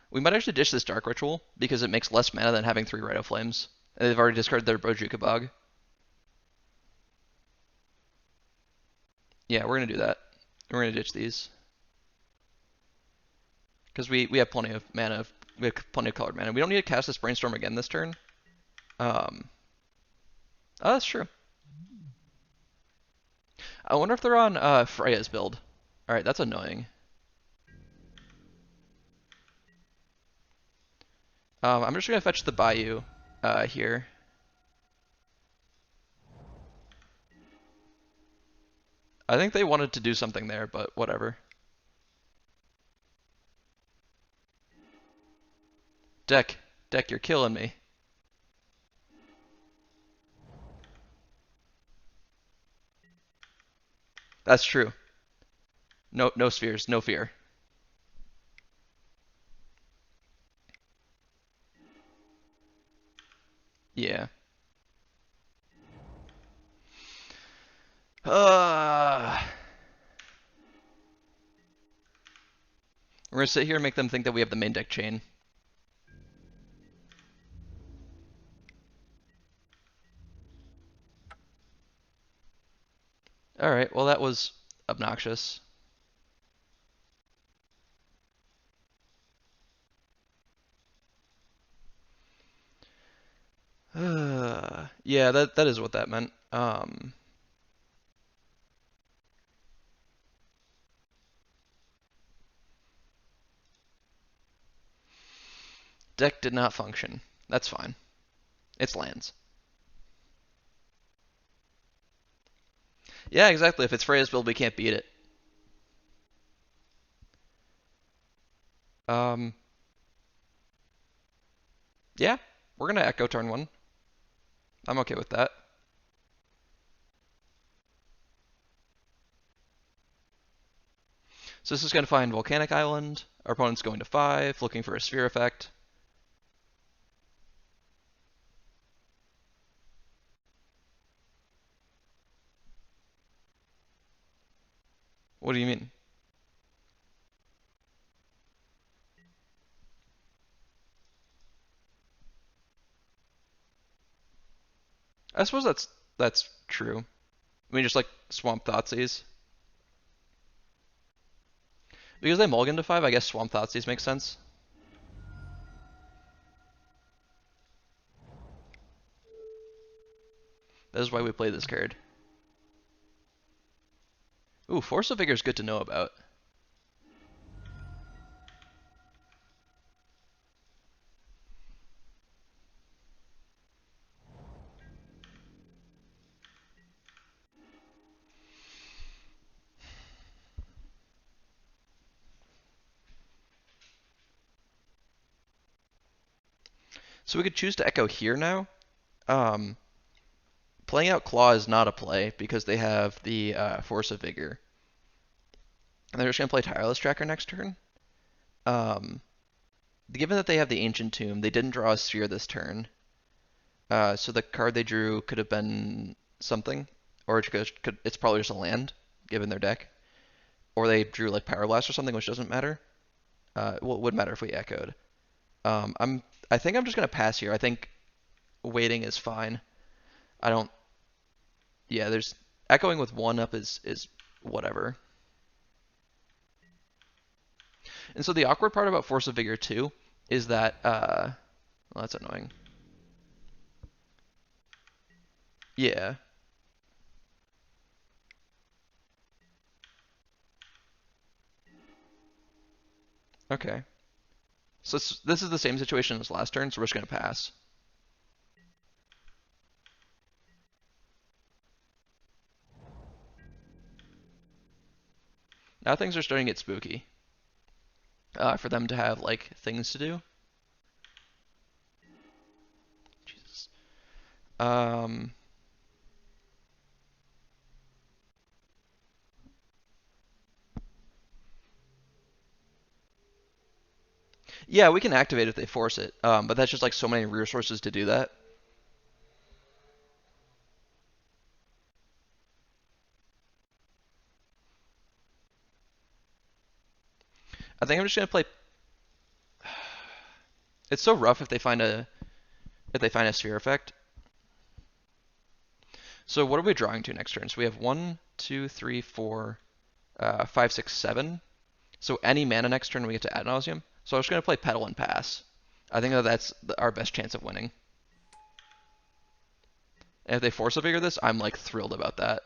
we might actually ditch this Dark Ritual because it makes less mana than having 3 Rite of Flames. And they've already discarded their Bojukabog. Yeah, we're gonna do that. We're gonna ditch these because we have plenty of mana. We have plenty of colored mana. We don't need to cast this Brainstorm again this turn. Oh, that's true. I wonder if they're on Freya's build. All right, that's annoying. I'm just gonna fetch the Bayou here. I think they wanted to do something there, but whatever. Deck, deck, you're killing me. That's true. No, no spheres, no fear. Yeah. Uh, we're gonna sit here and make them think that we have the main deck chain. All right. Well, that was obnoxious. Yeah, that is what that meant. Deck did not function. That's fine. It's lands. Yeah, exactly. If it's Freya's build, we can't beat it. Um, yeah, we're gonna Echo turn one. I'm okay with that. So this is gonna find Volcanic Island. Our opponent's going to 5, looking for a sphere effect. What do you mean? I suppose that's true. I mean, just like Swamp Thoughtseize. Because they mulligan to 5, I guess Swamp Thoughtseize makes sense. That is why we play this card. Ooh, Force of Vigor is good to know about. So we could choose to Echo here now. Um, Playing out Claw is not a play because they have the Force of Vigor. And they're just going to play Tireless Tracker next turn. Um, Given that they have the Ancient Tomb, they didn't draw a Sphere this turn. So the card they drew could have been something, or it's probably just a land, given their deck. Or they drew like Power Blast or something, which doesn't matter. Well, it would matter if we echoed. I think I'm just gonna pass here. I think waiting is fine. I don't. Yeah, there's echoing with one up is whatever. And so the awkward part about Force of Vigor 2 is that well, that's annoying. Yeah. Okay. So this is the same situation as last turn, so we're just gonna pass. Now things are starting to get spooky. For them to have like things to do. Jesus. Um. Yeah, we can activate if they force it. But that's just like so many resources to do that. I think I'm just gonna play. It's so rough if they find a sphere effect. So what are we drawing to next turn? So we have 1, 2, 3, 4, 5, 6, 7. So any mana next turn we get to ad nauseum. So I'm just gonna play pedal and pass. I think that that's our best chance of winning. And if they force a figure this, I'm like thrilled about that.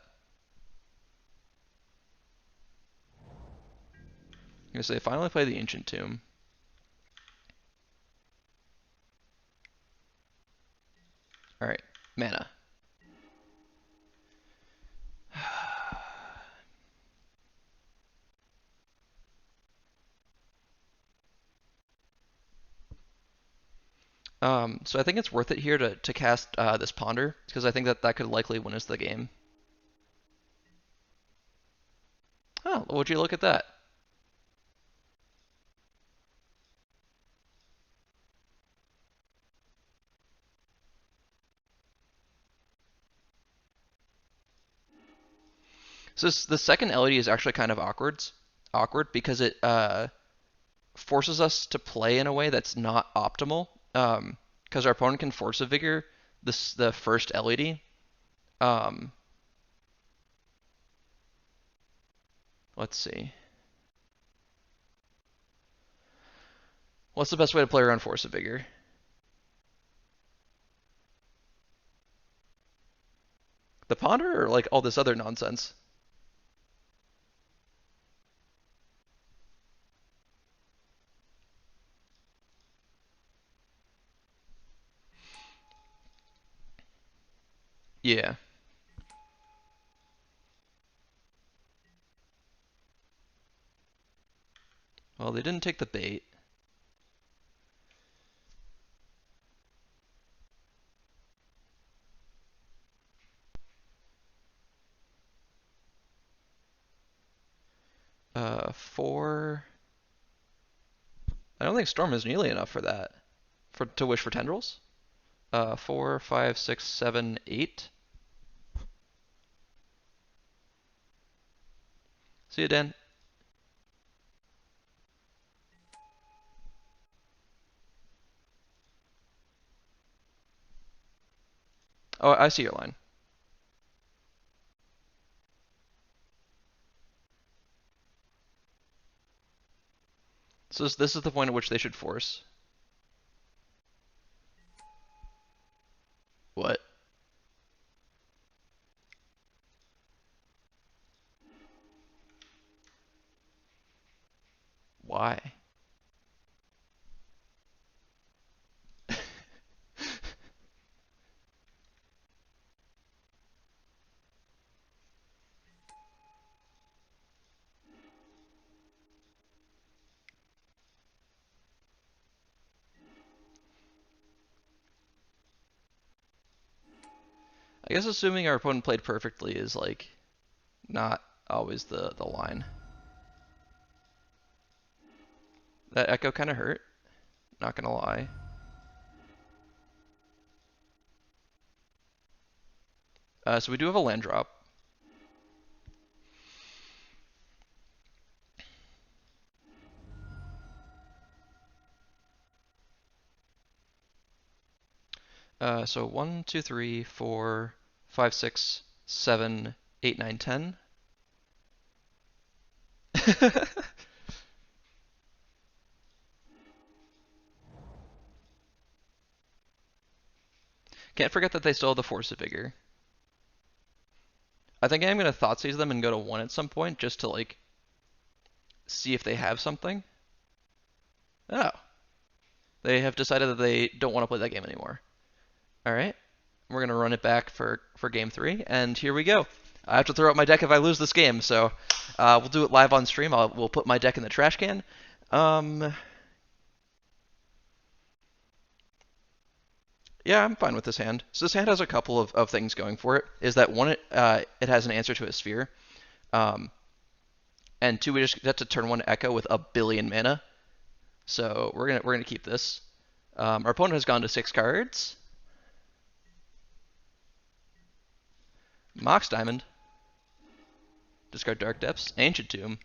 Because they finally play the Ancient Tomb. All right, mana. So I think it's worth it here to cast this Ponder, because I think that could likely win us the game. Oh, would you look at that? So the second LED is actually kind of awkward because it forces us to play in a way that's not optimal. Because our opponent can force a vigor the first LED. Um, let's see. What's the best way to play around force a vigor? The ponder or like all this other nonsense? Yeah. Well, they didn't take the bait. Four. I don't think Storm is nearly enough for that. For to wish for tendrils. 4, 5, 6, 7, 8. See you, Dan. Oh, I see your line. So this is the point at which they should force. What? Why? I guess assuming our opponent played perfectly is like not always the line. That echo kind of hurt. Not gonna lie. So we do have a land drop. So 1, 2, 3, 4, 5, 6, 7, 8, 9, 10. Can't forget that they still have the Force of Vigor. I think I'm gonna Thoughtseize them and go to 1 at some point just to like see if they have something. Oh. They have decided that they don't want to play that game anymore. Alright. We're gonna run it back for game 3, and here we go. I have to throw out my deck if I lose this game, so we'll do it live on stream. We'll put my deck in the trash can. Yeah, I'm fine with this hand. So this hand has a couple of things going for it. Is that one, it has an answer to a sphere, um, and two, we just get to turn 1 Echo with a billion mana. So we're gonna keep this. Our opponent has gone to 6 cards. Mox Diamond. Discard Dark Depths. Ancient Tomb.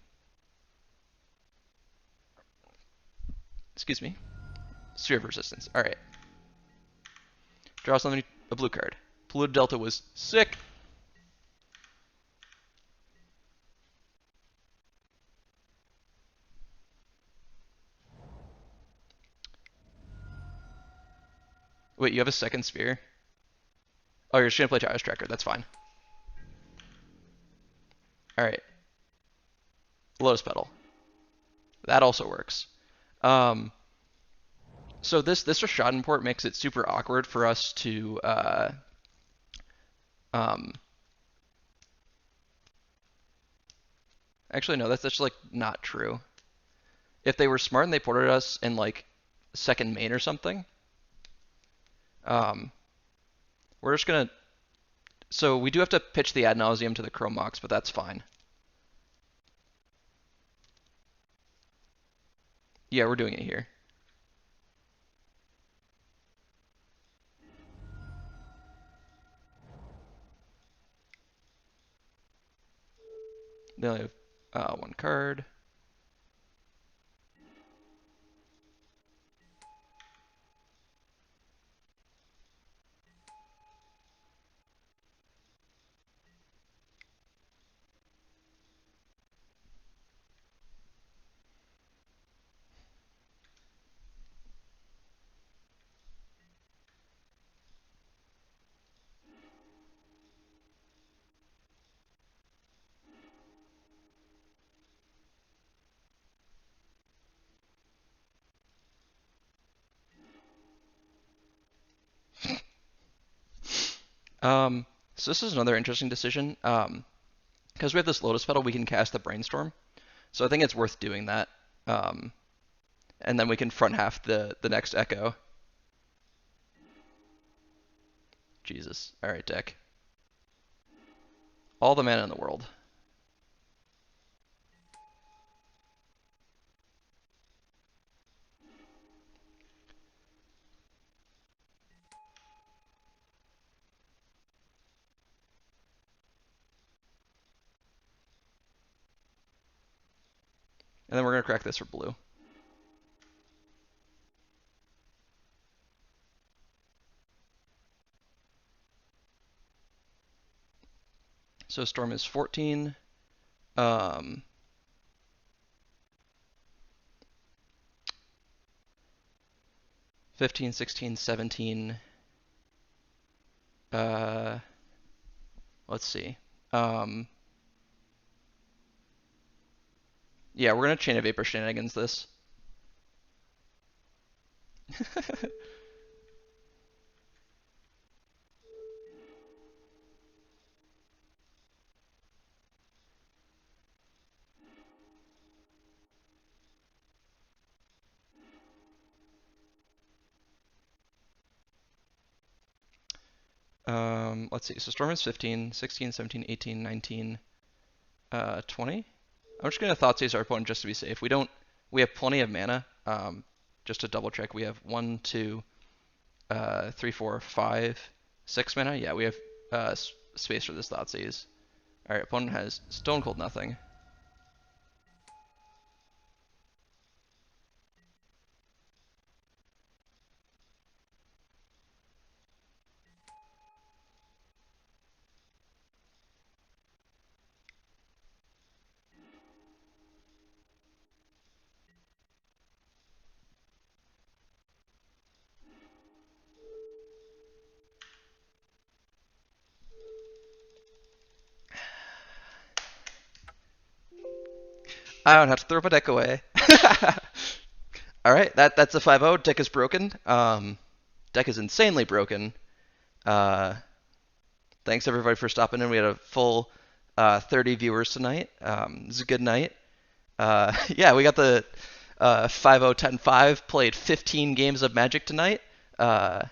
Excuse me. Sphere of Resistance. All right. Draw something, a blue card. Polluted Delta was sick. Wait, you have a second sphere? Oh, you're just gonna play Gyros Tracker. That's fine. All right. Lotus Petal. That also works. Um, so this Rashad makes it super awkward for us to um, actually no, that's just like not true. If they were smart and they ported us in like second main or something, Um, we're just gonna. So we do have to pitch the ad nauseum to the Chromox, but that's fine. Yeah, we're doing it here. They only have one card. Um, so this is another interesting decision. Because we have this Lotus Petal, we can cast the Brainstorm. So I think it's worth doing that. Um, and then we can front half the next Echo. Jesus. All right, deck. All the mana in the world. And then we're gonna crack this for blue. So Storm is 14. Um, 15, 16, 17. Uh, let's see. Um, yeah, we're gonna Chain of Vapor shenanigans this. Let's see. So Storm is 15, 16, 17, 18, 19, 20. I'm just gonna Thoughtseize our opponent just to be safe. We have plenty of mana. Just to double check, we have 1, 2, 3, 4, 5, 6 mana. Yeah, we have space for this Thoughtseize. All right, opponent has Stone Cold nothing. I don't have to throw my deck away. All right, that's a 5-0. Deck is broken. Deck is insanely broken. Uh, Thanks everybody for stopping in. We had a full 30 viewers tonight. It was a good night. Yeah, we got the 5-0, 10-5. Played 15 games of Magic tonight. It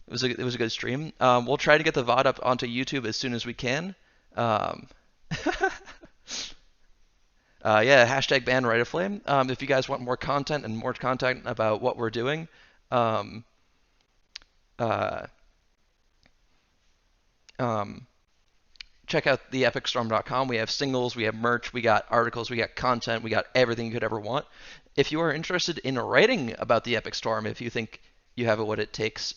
was a good stream. We'll try to get the VOD up onto YouTube as soon as we can. Um, yeah, hashtag ban Rite of Flame. If you guys want more content and more content about what we're doing, um, uh, um, check out theepicstorm.com. We have singles, we have merch, we got articles, we got content, we got everything you could ever want. If you are interested in writing about the Epic Storm, if you think you have what it takes,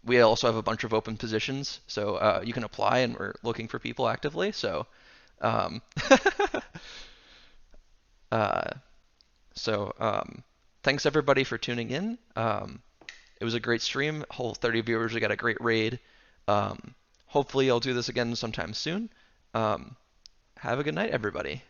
we also have a bunch of open positions, so you can apply, and we're looking for people actively. So, um, uh, thanks everybody for tuning in. It was a great stream. Whole 30 viewers. We got a great raid. Hopefully, I'll do this again sometime soon. Have a good night, everybody.